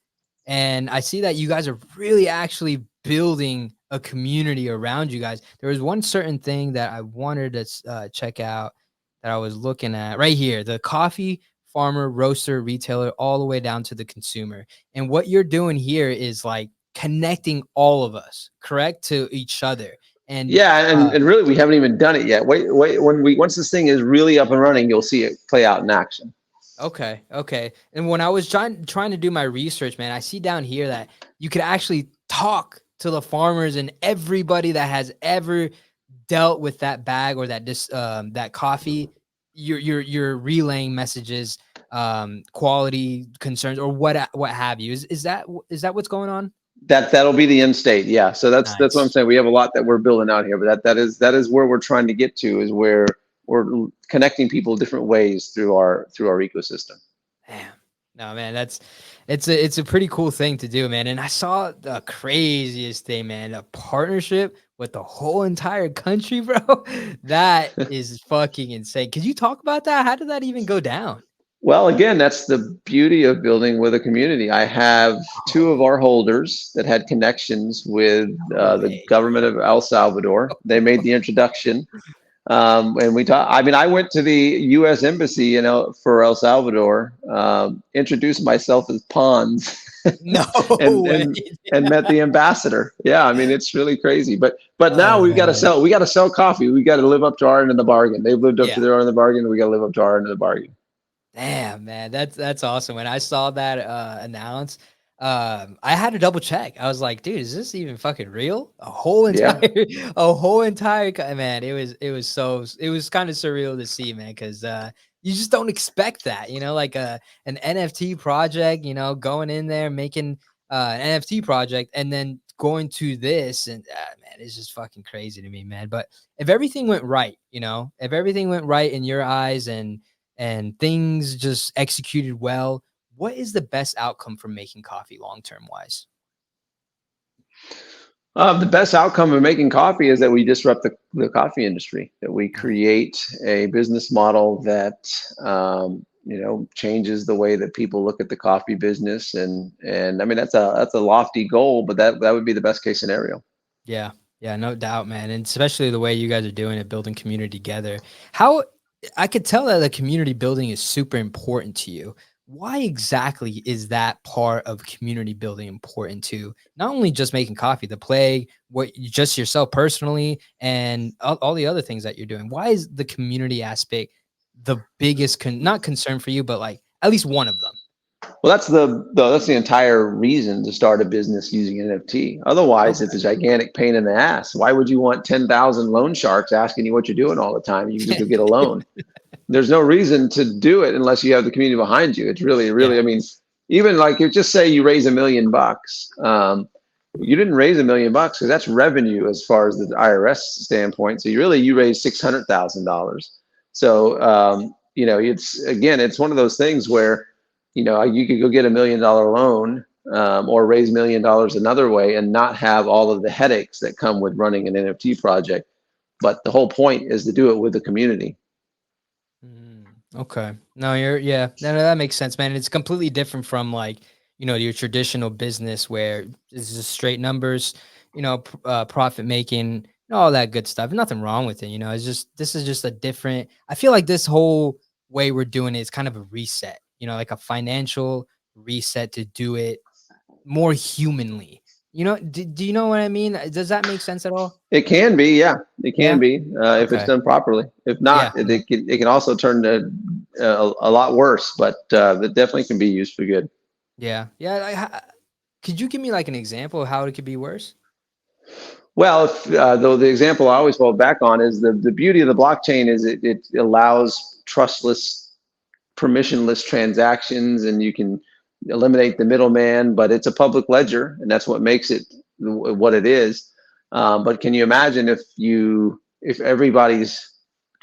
and I see that you guys are really actually building a community around you guys. There was one certain thing that I wanted to check out that I was looking at right here, the coffee farmer, roaster, retailer, all the way down to the consumer. And what you're doing here is like connecting all of us, correct, to each other. And Yeah, and really, we haven't even done it yet. Wait. Once this thing is really up and running, you'll see it play out in action. okay, okay. And when I was trying to do my research, man, I see down here that you could actually talk to the farmers and everybody that has ever dealt with that bag or that coffee. You're relaying messages, quality concerns, or what have you. Is that what's going on? That'll be the end state. Yeah. So that's what I'm Nice. saying. We have a lot that we're building out here, but that is where we're trying to get to, is where we're connecting people different ways through our ecosystem. Damn. No, man, it's a pretty cool thing to do, man. And I saw the craziest thing, man, a partnership with the whole entire country, bro. That is fucking insane. Could you talk about that? How did that even go down? Well, again, that's the beauty of building with a community. I have two Oh, of our holders that had connections with no the way. government of El Salvador. They made the introduction. And we talked. I mean, I went to the U.S. Embassy, for El Salvador, introduced myself as Pons, No and way. met the ambassador. Yeah, I mean, it's really crazy. But now Oh we've got to man. sell. We got to sell coffee. We got to live up to our end of the bargain. They've lived up to Yeah. their end of the bargain. We got to live up to our end of the bargain. Damn, man, that's awesome. When I saw that announced, I had to double check. I was like, dude, is this even fucking real? A whole entire, Yeah. a whole entire, man. It was kind of surreal to see, man, because you just don't expect that, like an NFT project, going in there making an NFT project and then going to this and man, it's just fucking crazy to me, man. But if everything went right, if everything went right in your eyes and things just executed well, what is the best outcome for making coffee long term wise? The best outcome of making coffee is that we disrupt the coffee industry, that we create a business model that changes the way that people look at the coffee business. And I mean, that's a lofty goal, but that would be the best case scenario. Yeah. Yeah, no doubt, man. And especially the way you guys are doing it, building community together. How I could tell that the community building is super important to you. Why exactly is that part of community building important to not only just making coffee, the play, just yourself personally, and all the other things that you're doing? Why is the community aspect the biggest, not concern for you, but like at least one of them? Well, that's the entire reason to start a business using NFT. Otherwise, it's a gigantic pain in the ass. Why would you want 10,000 loan sharks asking you what you're doing all the time? You can just go get a loan. There's no reason to do it unless you have the community behind you. It's really, really, Yeah. I mean, even like if just say you raise $1 million, you didn't raise $1 million because that's revenue as far as the IRS standpoint. So you raised $600,000. So it's one of those things where you could go get $1 million loan or raise $1 million another way and not have all of the headaches that come with running an NFT project. But the whole point is to do it with the community. Okay. No, no, that makes sense, man. It's completely different from like, your traditional business where it's just straight numbers, profit making, all that good stuff. Nothing wrong with it. This is just a different, I feel like this whole way we're doing it is kind of a reset, like a financial reset to do it more humanly. Do you know what I mean? Does that make sense at all? It can be, yeah, it can Yeah. be if it's Okay. done properly. If not, Yeah. it can also turn to a lot worse. But it definitely can be used for good. Yeah. Yeah. Could you give me like an example of how it could be worse? Well, though the example I always fall back on is the beauty of the blockchain is it allows trustless, permissionless transactions, and you can eliminate the middleman. But it's a public ledger, and that's what makes it what it is. But can you imagine if everybody's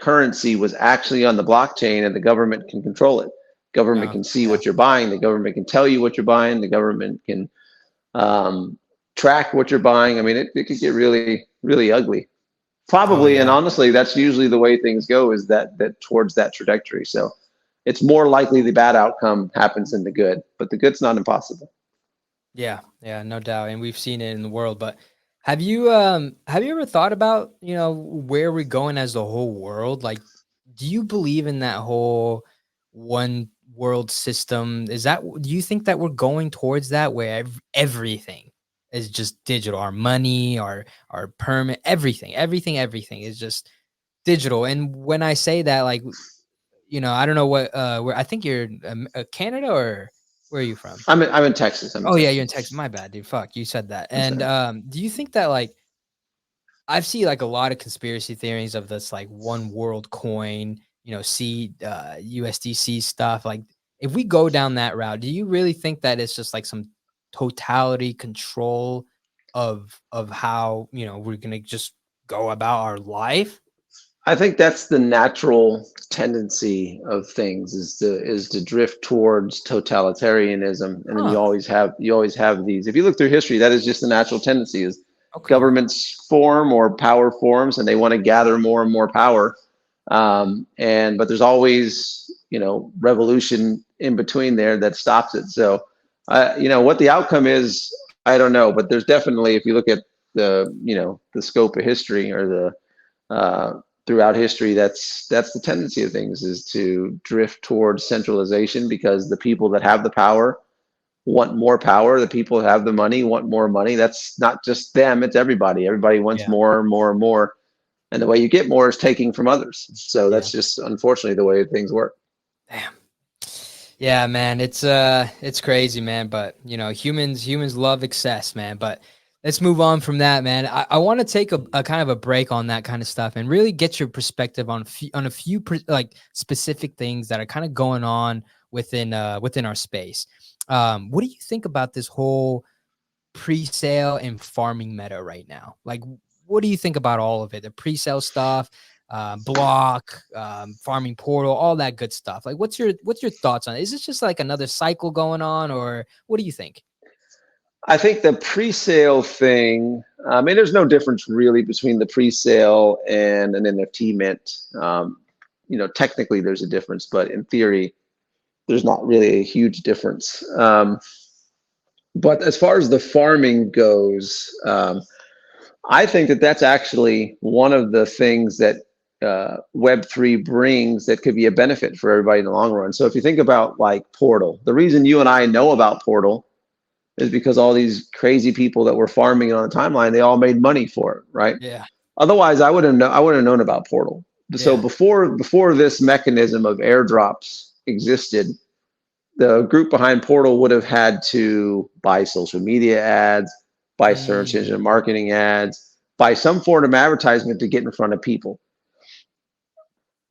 currency was actually on the blockchain and the government can control it? Government can see Yeah. what you're buying. The government can tell you what you're buying. The government can track what you're buying. I mean, it could get really, really ugly. Oh Probably, and yeah. honestly, that's usually the way things go, is that towards that trajectory. So it's more likely the bad outcome happens than the good, but the good's not impossible. Yeah, yeah, no doubt. And we've seen it in the world. But have you ever thought about, where we're going as the whole world? Like, do you believe in that whole one world system? Do you think that we're going towards that where everything is just digital? Our money, our permit, everything is just digital. And when I say that, like, I don't know where I think you're Canada, or where are you from? I'm in Texas. I'm in Oh, yeah, you're in Texas. Texas. My bad, dude. Fuck, you said that. I'm And, sorry. do you think that, like I've seen, like, a lot of conspiracy theories of this, like, one world coin, USDC stuff, like, if we go down that route, do you really think that it's just, like, some totality control of how, we're gonna just go about our life? I think that's the natural tendency of things, is to drift towards totalitarianism, and then Huh, you always have these. If you look through history, that is just the natural tendency. Is okay. governments form or power forms, and they want to gather more and more power, but there's always revolution in between there that stops it. So what the outcome is, I don't know, but there's definitely, if you look at the scope of history, or throughout history, that's the tendency of things, is to drift towards centralization, because the people that have the power want more power. The people that have the money want more money. That's not just them, it's everybody. Everybody wants Yeah, more and more and more. And the way you get more is taking from others. So yeah. that's just unfortunately the way things work. Damn. Yeah, man, it's crazy, man. But humans love excess, man. But let's move on from that, man. I want to take a kind of a break on that kind of stuff and really get your perspective on a few like specific things that are kind of going on within our space. What do you think about this whole pre-sale and farming meta right now? Like, what do you think about all of it? The pre-sale stuff, block, farming portal, all that good stuff. Like, what's your thoughts on it? Is this just like another cycle going on, or what do you think? I think the pre-sale thing, I mean, there's no difference really between the pre-sale and an NFT mint. Technically there's a difference, but in theory, there's not really a huge difference. But as far as the farming goes, I think that that's actually one of the things that Web3 brings that could be a benefit for everybody in the long run. So if you think about like Portal, the reason you and I know about Portal is because all these crazy people that were farming on the timeline, they all made money for it, right? Yeah. Otherwise, I wouldn't have known about Portal. So Yeah. before this mechanism of airdrops existed, the group behind Portal would have had to buy social media ads, buy search engine marketing ads, buy some form of advertisement to get in front of people.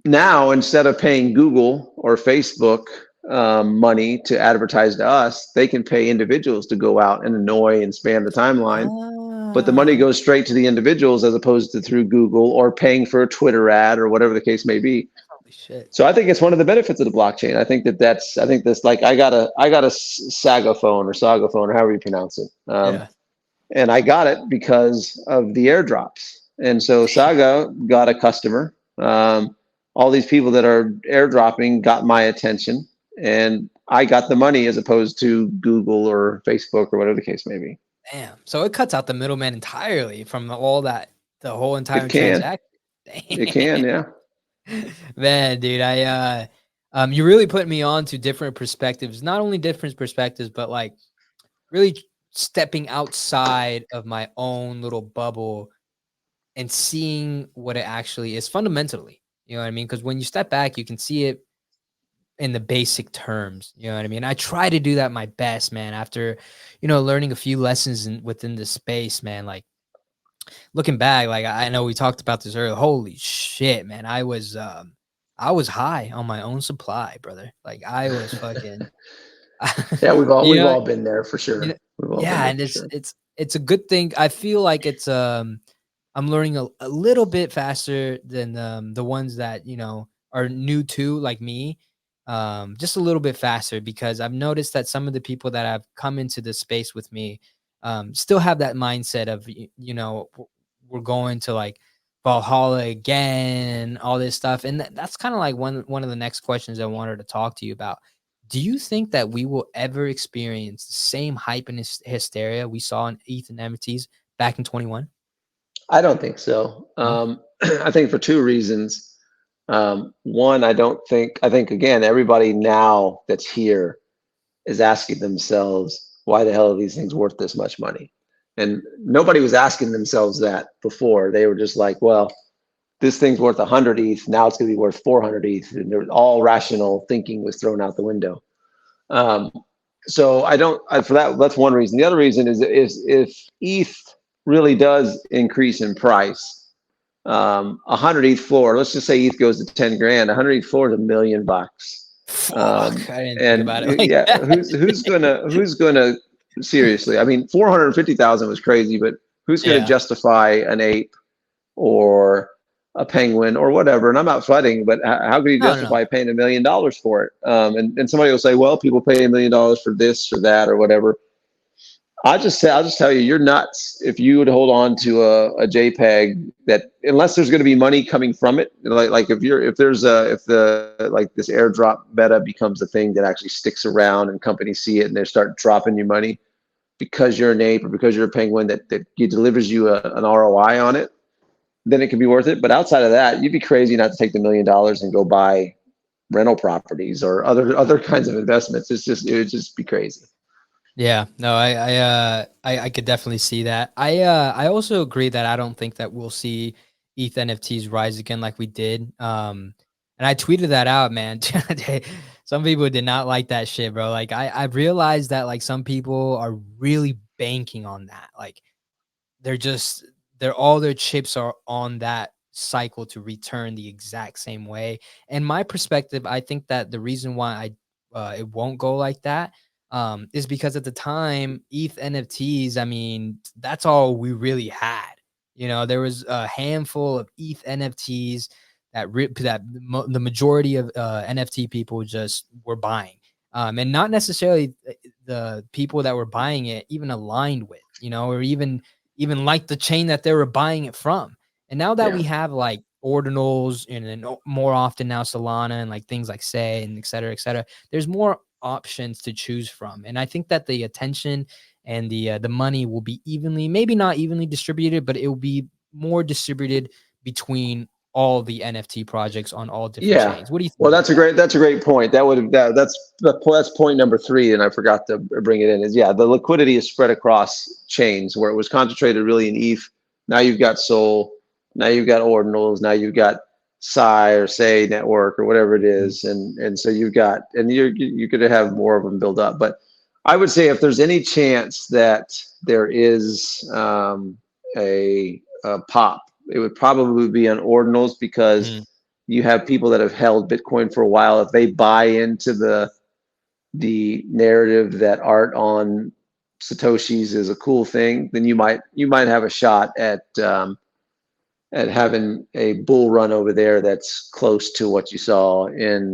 Now, instead of paying Google or Facebook money to advertise to us, they can pay individuals to go out and annoy and spam the timeline. But the money goes straight to the individuals as opposed to through Google or paying for a Twitter ad or whatever the case may be. Holy shit. So I think it's one of the benefits of the blockchain. I think this, like I got a Saga phone or Saga phone or however you pronounce it. Yeah. And I got it because of the airdrops. And so Saga got a customer. All these people that are airdropping got my attention, and I got the money as opposed to Google or Facebook or whatever the case may be. Damn. So it cuts out the middleman entirely from all that, the whole entire It can. transaction. It can, yeah. Man, dude, you really put me on to different perspectives, not only different perspectives, but like really stepping outside of my own little bubble and seeing what it actually is fundamentally. You know what I mean? Because when you step back, you can see it in the basic terms. You know what I mean? I try to do that my best, man. After, learning a few lessons within the space, man. Like looking back, like I know we talked about this earlier. Holy shit, man! I was high on my own supply, brother. Like I was fucking. Yeah, we've you know, all been there for sure. We've all been yeah, there and for sure. it's a good thing. I feel like it's I'm learning a little bit faster than the ones that are new to like me, just a little bit faster because I've noticed that some of the people that have come into this space with me still have that mindset of we're going to like Valhalla again, all this stuff, and that's kind of like one of the next questions I wanted to talk to you about. Do you think that we will ever experience the same hype and hysteria we saw in ETH and NFTs back in 21? I don't think so. No? I think for two reasons. One, I think again, everybody now that's here is asking themselves, why the hell are these things worth this much money? And nobody was asking themselves that before. They were just like, well, this thing's worth 100 ETH. Now it's going to be worth 400 ETH. And all rational thinking was thrown out the window. So for that, that's one reason. The other reason is if ETH really does increase in price, 100 ETH floor, let's just say ETH goes to 10 grand, 100 ETH floor is $1 million. Fuck, I didn't think about it like yeah, that. who's gonna seriously? I mean, 450,000 was crazy, but who's gonna Yeah. justify an ape or a penguin or whatever? And I'm not fighting, but how could you No, justify paying $1 million for it? And somebody will say, well, people pay $1 million for this or that or whatever. I'll just tell you, you're nuts if you would hold on to a JPEG that, unless there's going to be money coming from it. Like if this airdrop meta becomes a thing that actually sticks around and companies see it and they start dropping you money because you're an ape or because you're a penguin that delivers you an ROI on it, then it can be worth it. But outside of that, you'd be crazy not to take the $1 million and go buy rental properties or other kinds of investments. It would just be crazy. Yeah, no, I could definitely see that. I also agree that I don't think that we'll see ETH NFTs rise again like we did. And I tweeted that out, man. Some people did not like that shit, bro. Like I realized that like some people are really banking on that. Like they're all their chips are on that cycle to return the exact same way. And my perspective, I think that the reason why it won't go like that is because at the time ETH NFTs, I mean, that's all we really had. You know, there was a handful of ETH NFTs the majority of NFT people just were buying, and not necessarily the people that were buying it even aligned with, you know, or even like the chain that they were buying it from. And now that Yeah. we have like ordinals and then more often now Solana and like things like Say and et cetera, there's more options to choose from. And I think that the attention and the money will be evenly, maybe not evenly distributed, but it will be more distributed between all the NFT projects on all different Yeah. chains. What do you think Well, about that? that's a great point. That's point number three, and I forgot to bring it in. Is yeah, the liquidity is spread across chains where it was concentrated really in ETH. Now you've got Sol, now you've got ordinals, now you've got Psi or Say network or whatever it Mm. is, and so you've got, and you're going to have more of them build up. But I would say if there's any chance that there is a pop, it would probably be on ordinals because Mhm. you have people that have held Bitcoin for a while. If they buy into the narrative that art on Satoshis is a cool thing, then you might have a shot at having a bull run over there that's close to what you saw in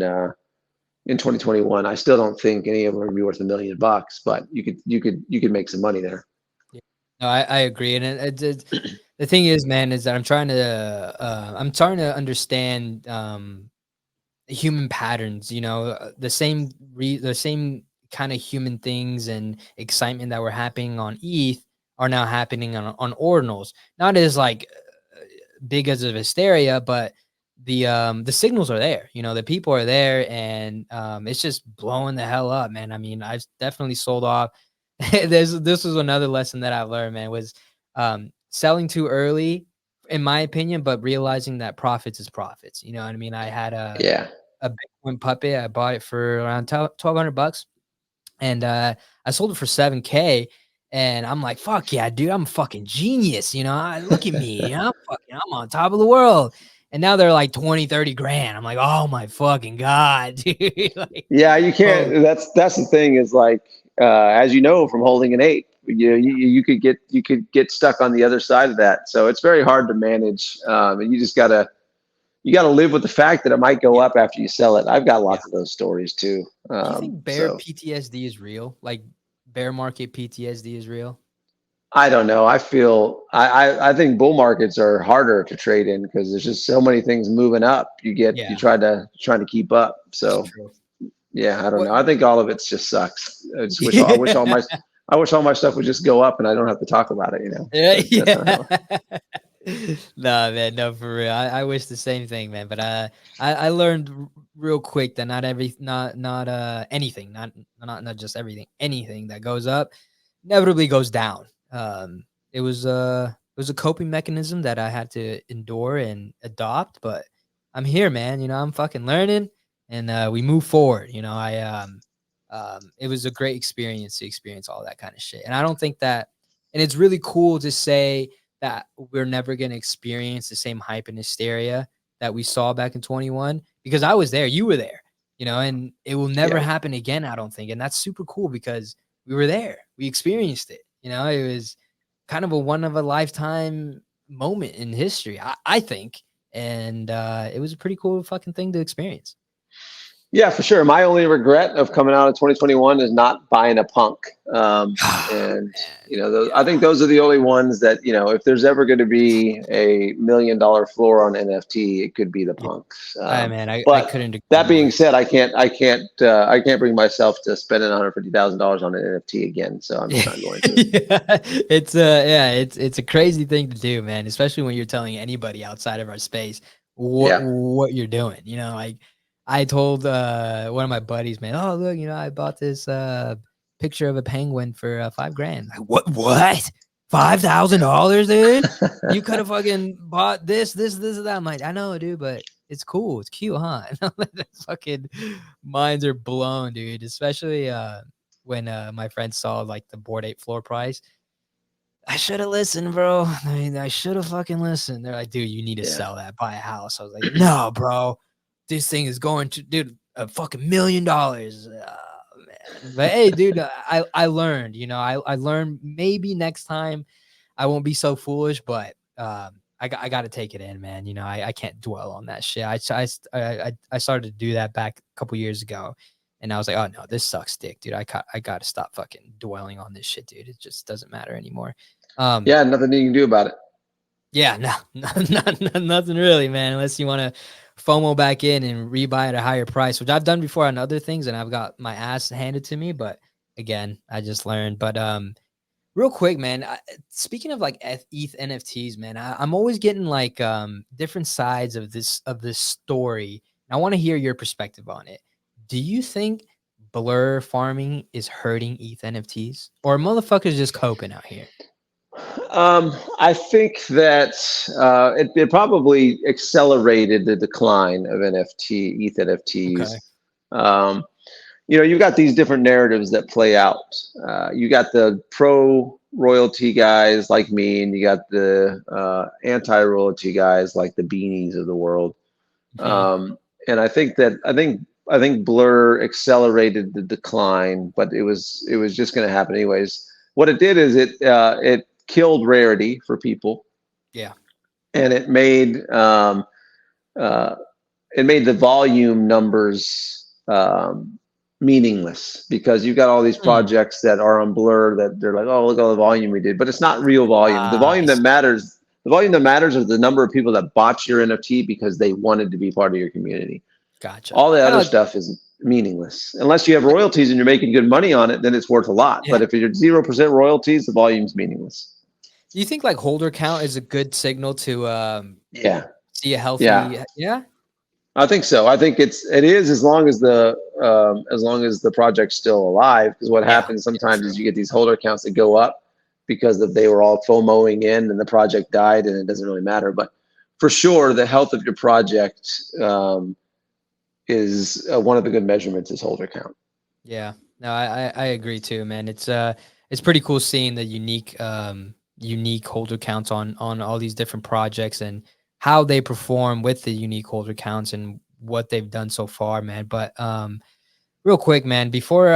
2021. I still don't think any of them are gonna be worth $1 million, but you could make some money there. Yeah. No, I agree, and the thing is, man, is that I'm trying to understand human patterns. You know, the same kind of human things and excitement that were happening on ETH are now happening on ordinals. Not as like big as of hysteria, but the signals are there. You know, the people are there, and it's just blowing the hell up, man. I mean, I've definitely sold off. This was another lesson that I learned, man, was selling too early, in my opinion, but realizing that profits is profits. You know what I mean? I had Yeah. a Bitcoin puppet. I bought it for around $1,200, and I sold it for 7K. And I'm like, fuck yeah, dude, I'm a fucking genius. You know, look at me. You know, I'm on top of the world. And now they're like 20, 30 grand. I'm like, oh my fucking God, dude. Like, Yeah, you oh, can't. That's the thing is like, as you know from holding an eight, you could get stuck on the other side of that. So it's very hard to manage, and you gotta live with the fact that it might go yeah, up after you sell it. I've got yeah. lots of those stories too. Do you think bear So PTSD is real? Like bear market PTSD is real? I don't know. I think bull markets are harder to trade in because there's just so many things moving up. You Yeah, try to keep up. that's So true. yeah, I don't What? know. I think all of it just sucks. I wish all my stuff would just go up and I don't have to talk about it, Yeah, but that's not yeah. how. Nah, man, no, for real. I wish the same thing, man. But I learned real quick that not anything, not just everything, anything that goes up inevitably goes down. It was a coping mechanism that I had to endure and adopt, but I'm here, man. You know, I'm fucking learning, and we move forward. You know, it was a great experience to experience all that kind of shit, and I don't think that, and it's really cool to say that we're never going to experience the same hype and hysteria that we saw back in 21, because I was there, you were there, you know, and it will never Yeah. happen again, I don't think. And that's super cool because we were there, we experienced it, you know, it was kind of a one of a lifetime moment in history, I think. And it was a pretty cool fucking thing to experience. Yeah, for sure. My only regret of coming out of 2021 is not buying a punk. And Man, I yeah. think those are the only ones that, if there's ever going to be a $1 million floor on NFT, it could be the Yeah. punks. Man, I But couldn't agree that being more. said, I can't bring myself to spending $150,000 on an NFT again. So I'm just Yeah, not going to. it's a crazy thing to do, man, especially when you're telling anybody outside of our space Yeah. what you're doing. You know, like I told one of my buddies, man, oh look, you know, I bought this picture of a penguin for 5 grand. Like, what? $5,000, dude? You could have fucking bought this, and that. I'm like, I know, dude, but it's cool. It's cute, huh? Fucking minds are blown, dude. Especially when my friend saw like the Bored Ape floor price. I should have listened, bro. I mean, I should have fucking listened. They're like, dude, you need to Yeah. sell that, buy a house. I was like, no, bro, this thing is going to, dude, a fucking $1 million. Man. But hey, dude, I learned, I learned maybe next time I won't be so foolish, but I got to take it in, man. I can't dwell on that shit. I started to do that back a couple years ago, and I was like, oh no, this sucks dick, dude. I got to stop fucking dwelling on this shit, dude. It just doesn't matter anymore. Um, Yeah, nothing you can do about it. yeah, no, nothing really, man, unless you want to FOMO back in and rebuy at a higher price, which I've done before on other things, and I've got my ass handed to me. But again, I just learned. But real quick, man. Speaking of like ETH NFTs, man, I'm always getting like different sides of this story. I want to hear your perspective on it. Do you think blur farming is hurting ETH NFTs, or motherfuckers just coping out here? I think that it probably accelerated the decline of ETH Okay. NFTs. Um, you've got these different narratives that play out. You got the pro royalty guys like me, and you got the anti royalty guys like the beanies of the world. Hmm. And I think Blur accelerated the decline, but it was just going to happen anyways. What it did is it killed rarity for people, Yeah. and uh, it made the volume numbers meaningless, because you've got all these Mm. projects that are on Blur that they're like, oh, look at all the volume we did, but it's not real volume. The Ah, volume I that see. matters, is the number of people that bought your NFT because they wanted to be part of your community. Gotcha. All the Kind other of like, stuff is meaningless. Unless you have royalties and you're making good money on it, then it's worth a lot. yeah. But if you're 0% royalties, the volume's meaningless. Do you think like holder count is a good signal to Yeah, see a yeah, healthy? Yeah. I think so. I think it is, as long as the project's still alive. Because what Yeah. happens Yeah. sometimes is True. you get these holder counts that go up because they were all FOMOing in and the project died, and it doesn't really matter. But for sure, the health of your project is one of the good measurements is holder count. Yeah. No, I agree too, man. It's pretty cool seeing the unique holder counts on all these different projects and how they perform with the unique holder counts and what they've done so far, man. But real quick, man, before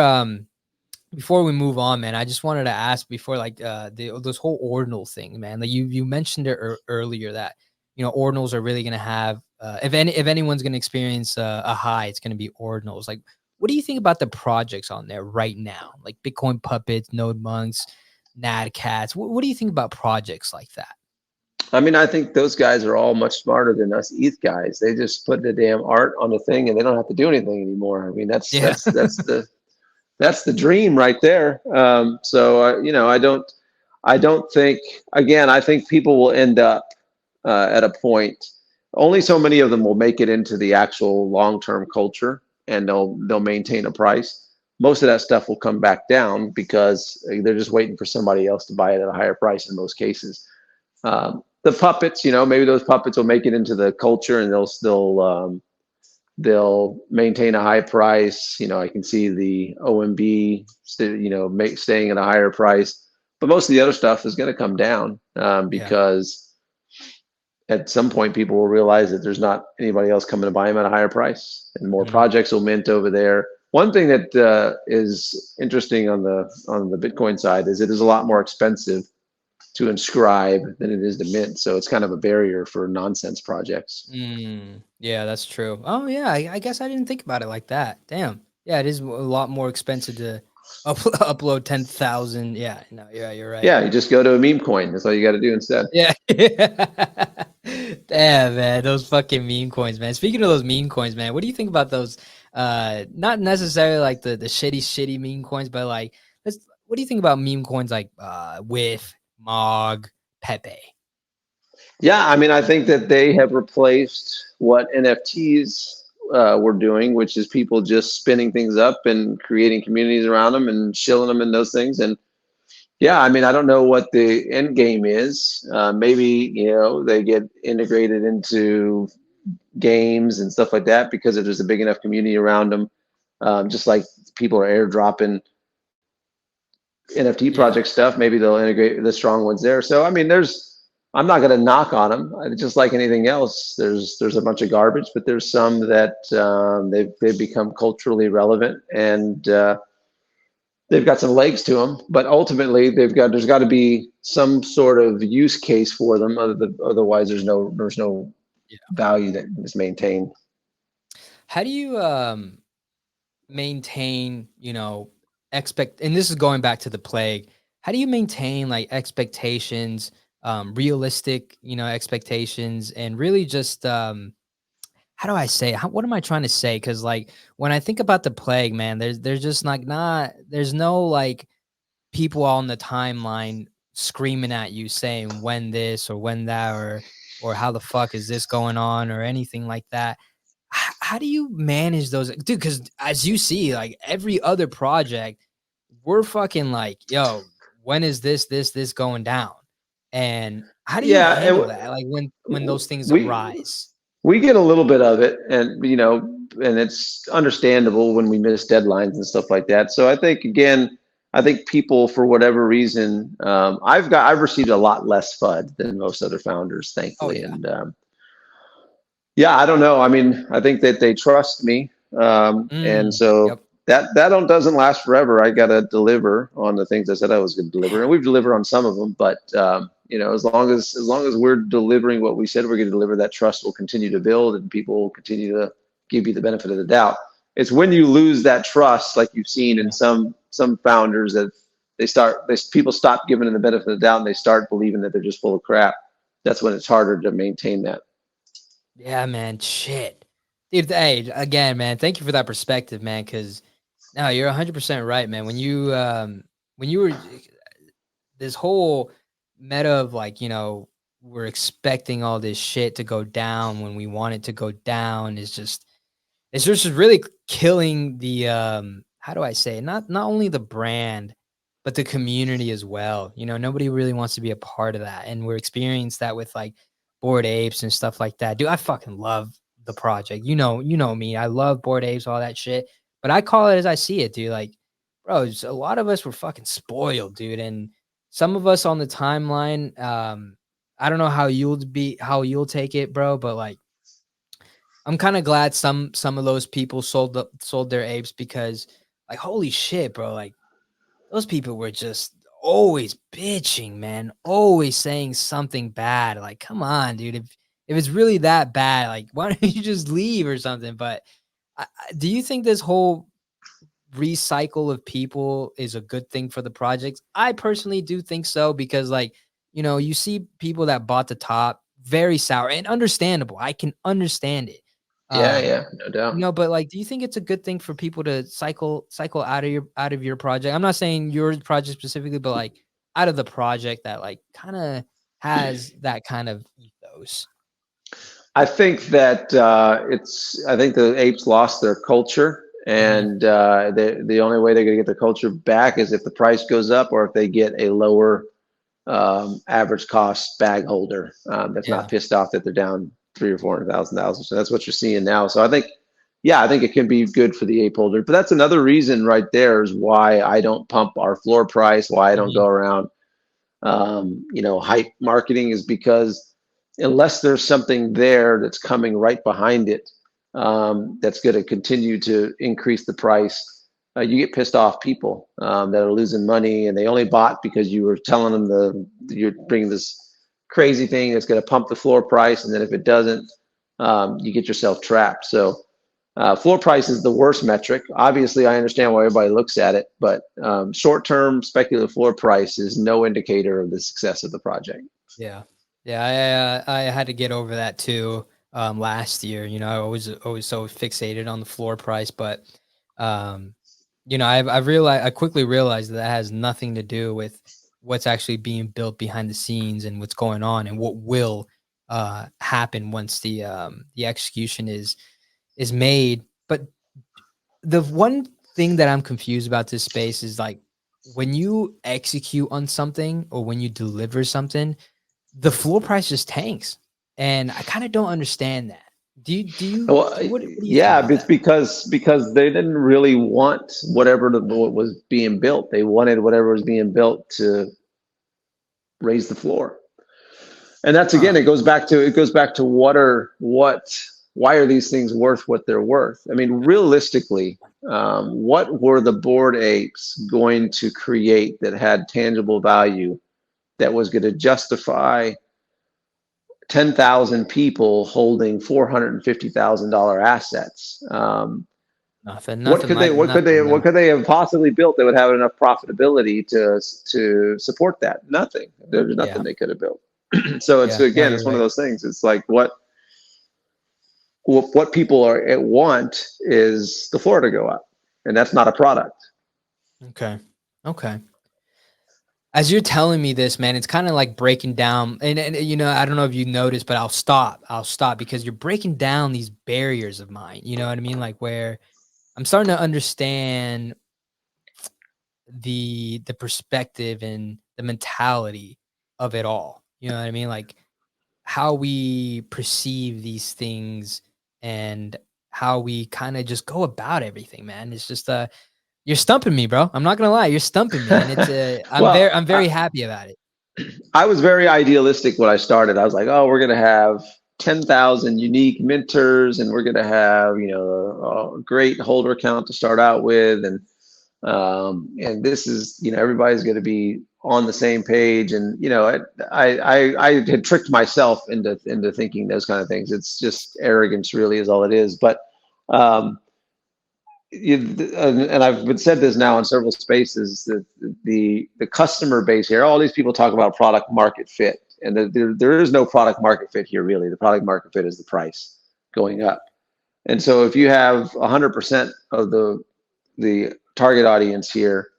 we move on, man, I just wanted to ask before like this whole ordinal thing, man. Like you mentioned it earlier that ordinals are really gonna have if anyone's gonna experience a high, it's gonna be ordinals. Like, what do you think about the projects on there right now, like Bitcoin Puppets, Node Monks, Nad Cats? What do you think about projects like that? I mean, I think those guys are all much smarter than us ETH guys. They just put the damn art on the thing, and they don't have to do anything anymore. I mean, that's Yeah. that's that's the that's the dream right there. I don't think, again, I think people will end up at a point. Only so many of them will make it into the actual long-term culture, and they'll maintain a price. Most of that stuff will come back down because they're just waiting for somebody else to buy it at a higher price in most cases. The puppets, maybe those puppets will make it into the culture, and they'll maintain a high price. I can see the OMB, staying at a higher price, but most of the other stuff is going to come down Yeah. because at some point people will realize that there's not anybody else coming to buy them at a higher price, and more Mhm. projects will mint over there. One thing that is interesting on the Bitcoin side is it is a lot more expensive to inscribe than it is to mint. So it's kind of a barrier for nonsense projects. Yeah, that's true. Oh yeah, I guess I didn't think about it like that. Damn. Yeah, it is a lot more expensive to upload 10,000. Yeah, no, yeah, you're right. Yeah, you just go to a meme coin. That's all you got to do instead. Yeah. Damn, man, those fucking meme coins, man. Speaking of those meme coins, man, what do you think about those? Not necessarily like the shitty meme coins, but like, what do you think about meme coins like with Mog, Pepe? Yeah, I mean, I think that they have replaced what NFTs were doing, which is people just spinning things up and creating communities around them and shilling them in those things. And yeah, I mean, I don't know what the end game is. Maybe they get integrated into games and stuff like that because if there's a big enough community around them, just like people are airdropping NFT Yeah. project stuff. Maybe they'll integrate the strong ones there. So I mean, I'm not going to knock on them. Just like anything else, there's a bunch of garbage, but there's some that they've become culturally relevant and they've got some legs to them. But ultimately, there's got to be some sort of use case for them. Otherwise, there's no Yeah. value that is maintained. How do you maintain, expect and this is going back to the plague. How do you maintain like expectations, realistic, expectations and really just how do I say it? What am I trying to say? Cuz like when I think about the plague, man, there's just like not there's no like people on the timeline screaming at you saying when this or when that or how the fuck is this going on or anything like that. How do you manage those, dude? Because as you see, like every other project, we're fucking like, yo, when is this going down? And how do you Yeah, handle that? Like when those things we arise? we get a little bit of it, and and it's understandable when we miss deadlines and stuff like that. So I think again, I think people for whatever reason, I've received a lot less FUD than most other founders, Oh thankfully, yeah. and yeah, I don't know. I mean, I think that they trust me, and so Yep. that doesn't last forever. I got to deliver on the things I said I was going to deliver, and we've delivered on some of them. But as long as we're delivering what we said we're going to deliver, that trust will continue to build, and people will continue to give you the benefit of the doubt. It's when you lose that trust, like you've seen in Yeah. some founders, that people stop giving them the benefit of the doubt, and they start believing that they're just full of crap. That's when it's harder to maintain that. Yeah, man. Shit. Dude, hey, again, man, thank you for that perspective, man. Cause no, you're 100% right, man. When you were this whole meta of like, we're expecting all this shit to go down when we want it to go down is just it's just really killing the how do I say it? Not only the brand, but the community as well. Nobody really wants to be a part of that. And we're experiencing that with like Bored Apes and stuff like that. Dude, I fucking love the project. You know me. I love Bored Apes, all that shit. But I call it as I see it, dude. Like, bro, a lot of us were fucking spoiled, dude. And some of us on the timeline, I don't know how you'll take it, bro, but like I'm kind of glad some of those people sold their apes because like holy shit, bro, like those people were just always bitching, man, always saying something bad. Like, come on, dude, if it's really that bad, like why don't you just leave or something? But do you think this whole recycle of people is a good thing for the projects? I personally do think so because like, you see people that bought the top very sour and understandable. I can understand it. Yeah, Um, yeah, no doubt. but like, do you think it's a good thing for people to cycle out of your project? I'm not saying your project specifically, but like out of the project that like kind of has that kind of ethos. I think that I think the apes lost their culture, Hmm. and the only way they're going to get their culture back is if the price goes up or if they get a lower average cost bag holder that's not Yeah. pissed off that they're down three or four hundred thousand dollars. So that's what you're seeing now. So I think, yeah, I think it can be good for the ape holder. But that's another reason right there is why I don't pump our floor price, why I don't Hmm. go around hype marketing, is because unless there's something there that's coming right behind it, that's going to continue to increase the price, you get pissed off people that are losing money, and they only bought because you were telling them you're bringing this crazy thing that's going to pump the floor price, and then if it doesn't, you get yourself trapped. So floor price is the worst metric. Obviously, I understand why everybody looks at it, but short-term speculative floor price is no indicator of the success of the project. Yeah. Yeah, I had to get over that too, last year. I always so fixated on the floor price, but, um, I quickly realized that has nothing to do with what's actually being built behind the scenes and what's going on and what will, happen once the execution is made. But the one thing that I'm confused about this space is like when you execute on something or when you deliver something, the floor price just tanks, and I kinda don't understand that. Well, What do you think yeah, about it's that? because they didn't really want what was being built. They wanted whatever was being built to raise the floor. And that's again, Huh. it goes back to why are these things worth what they're worth? I mean, realistically, what were the Bored Apes going to create that had tangible value that was going to justify 10,000 people holding $450,000 assets? Nothing. Nothing like nothing, What bro. could they have possibly built that would have enough profitability to support that? Nothing. There's nothing Yeah. they could have built. So it's Yeah. No, again, you're it's one of right. those things. It's like what people want is the floor to go up, and that's not a product. Okay. Okay. As you're telling me this, man, it's kind of like breaking down, and you know, I don't know if you noticed, but I'll stop because you're breaking down these barriers of mine. You know what I mean? Like where I'm starting to understand the perspective and the mentality of it all. You know what I mean? Like how we perceive these things and how we kind of just go about everything, man. It's just you're stumping me, bro. I'm not gonna lie, you're stumping me, and it's Well, I'm very happy about it. I was very idealistic when I started. I was like, oh, we're going to have 10,000 unique minters, and we're going to have, a great holder count to start out with. And this is, everybody's going to be on the same page. And, I had tricked myself into thinking those kind of things. It's just arrogance really is all it is. But, um, and I've been said this now in several spaces that the customer base here, all these people talk about product market fit, and there is no product market fit here really. The product market fit is the price going up. And so if you have 100% of the target audience here,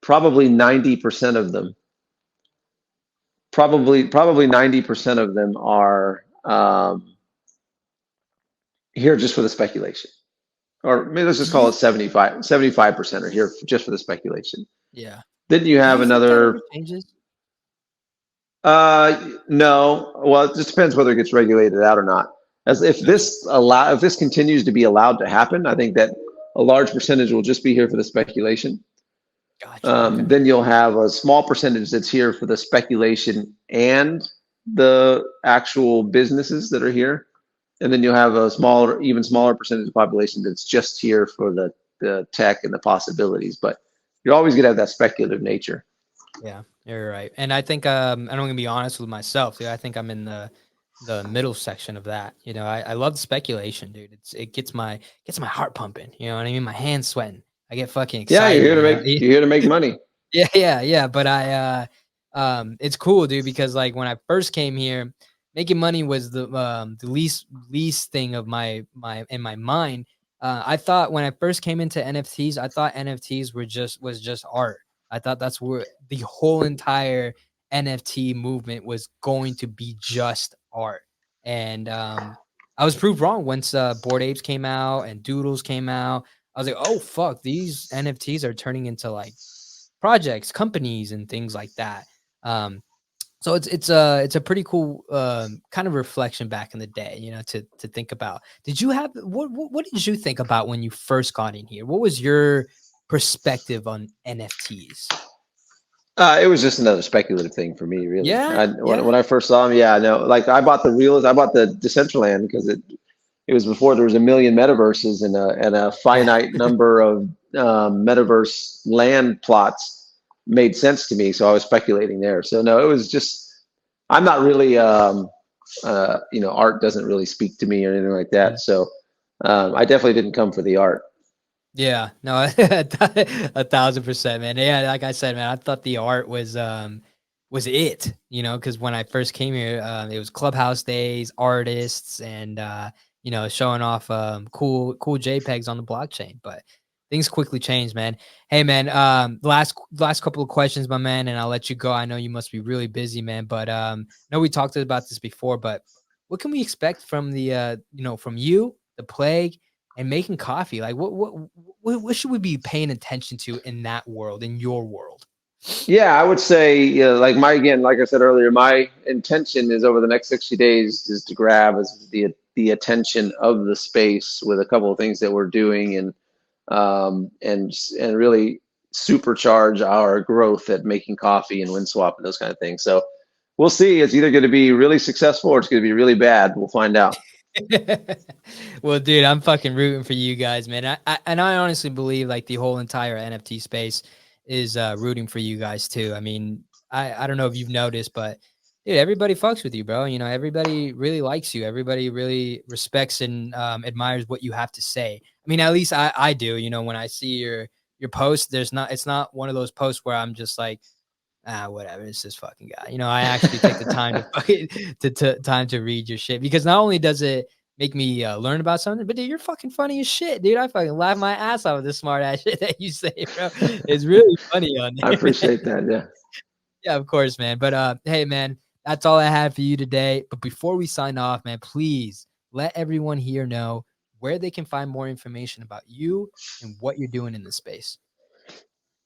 probably 90% of them, probably 90% of them are here just for the speculation, or maybe let's Do just call it you 75% are here just for the speculation. Yeah. Then you Do have you think that ever another. changes? No. Well, it just depends whether it gets regulated out or not. As Gotcha. if this continues to be allowed to happen, I think that a large percentage will just be here for the speculation. Gotcha. Okay. Then you'll have a small percentage that's here for the speculation and the actual businesses that are here, and then you'll have a smaller, even smaller percentage of the population that's just here for the tech and the possibilities. But you're always going to have that speculative nature. Yeah, you're right. And I think and I'm gonna be honest with myself, dude. I think I'm in the middle section of that. You know, I love the speculation, dude. It gets my heart pumping. You know what I mean? My hands sweating. I get fucking Yeah, excited. You know? you're here to make money. Yeah, yeah, yeah. But it's cool, dude, because like when I first came here, making money was the least thing of my in my mind. I thought when I first came into NFTs, I thought NFTs was just art. I thought that's where the whole entire NFT movement was going to be just art. And I was proved wrong once Bored Apes came out and Doodles came out. I was like, oh fuck, these NFTs are turning into like projects, companies, and things like that. Um, so it's a pretty cool kind of reflection back in the day, you know, to think about. Did you have what did you think about when you first got in here? What was your perspective on NFTs? It was just another speculative thing for me, really. Yeah, When yeah, I first saw him, yeah, no, like I bought the Decentraland because it was before there was a million metaverses and a yeah. finite number of metaverse land plots made sense to me, so I was speculating there. So no, it was just I'm not really art doesn't really speak to me or anything like that. So I definitely didn't come for the art. Yeah, no, 1,000%, man. Yeah, like I said, man, I thought the art was it, you know, because when I first came here, it was clubhouse days, artists, and you know, showing off cool JPEGs on the blockchain. But things quickly changed, man. Hey, man, last couple of questions, my man, and I'll let you go. I know you must be really busy, man. But I know we talked about this before, but what can we expect from the you know, from you, the plague? And making coffee, like what should we be paying attention to in that world, in your world? Yeah, I would say, like I said earlier, my intention is over the next 60 days is to grab as the attention of the space with a couple of things that we're doing, and really supercharge our growth at making coffee and Winswap and those kind of things. So we'll see. It's either going to be really successful or it's going to be really bad. We'll find out. Well, dude, I'm fucking rooting for you guys, man. And I honestly believe like the whole entire NFT space is rooting for you guys too. I mean, I don't know if you've noticed, but dude, everybody fucks with you, bro. You know, everybody really likes you. Everybody really respects and admires what you have to say. I mean, at least I do. You know, when I see your post, it's not one of those posts where I'm just like, whatever, it's this fucking guy. You know, I actually take the time to fucking time to read your shit, because not only does it make me learn about something, but dude, you're fucking funny as shit, dude. I fucking laugh my ass off with the smart ass shit that you say, bro. It's really funny on there. I appreciate that. Yeah. Yeah, of course, man. But hey, man, that's all I had for you today. But before we sign off, man, please let everyone here know where they can find more information about you and what you're doing in this space.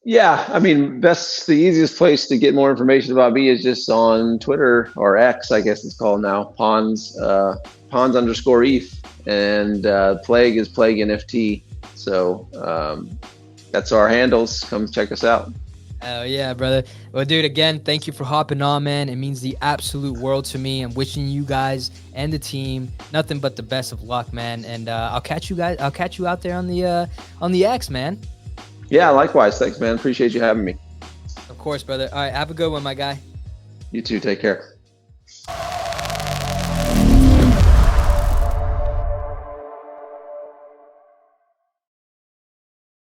Yeah, I mean, the easiest place to get more information about me is just on Twitter, or X, I guess it's called now, Pons _ETH, and Plague is Plague NFT. So that's our handles. Come check us out. Oh yeah, brother. Well, dude, again, thank you for hopping on, man. It means the absolute world to me. I'm wishing you guys and the team nothing but the best of luck, man. And I'll catch you out there on the X, man. Yeah, likewise. Thanks, man. Appreciate you having me. Of course, brother. All right, have a good one, my guy. You too. Take care.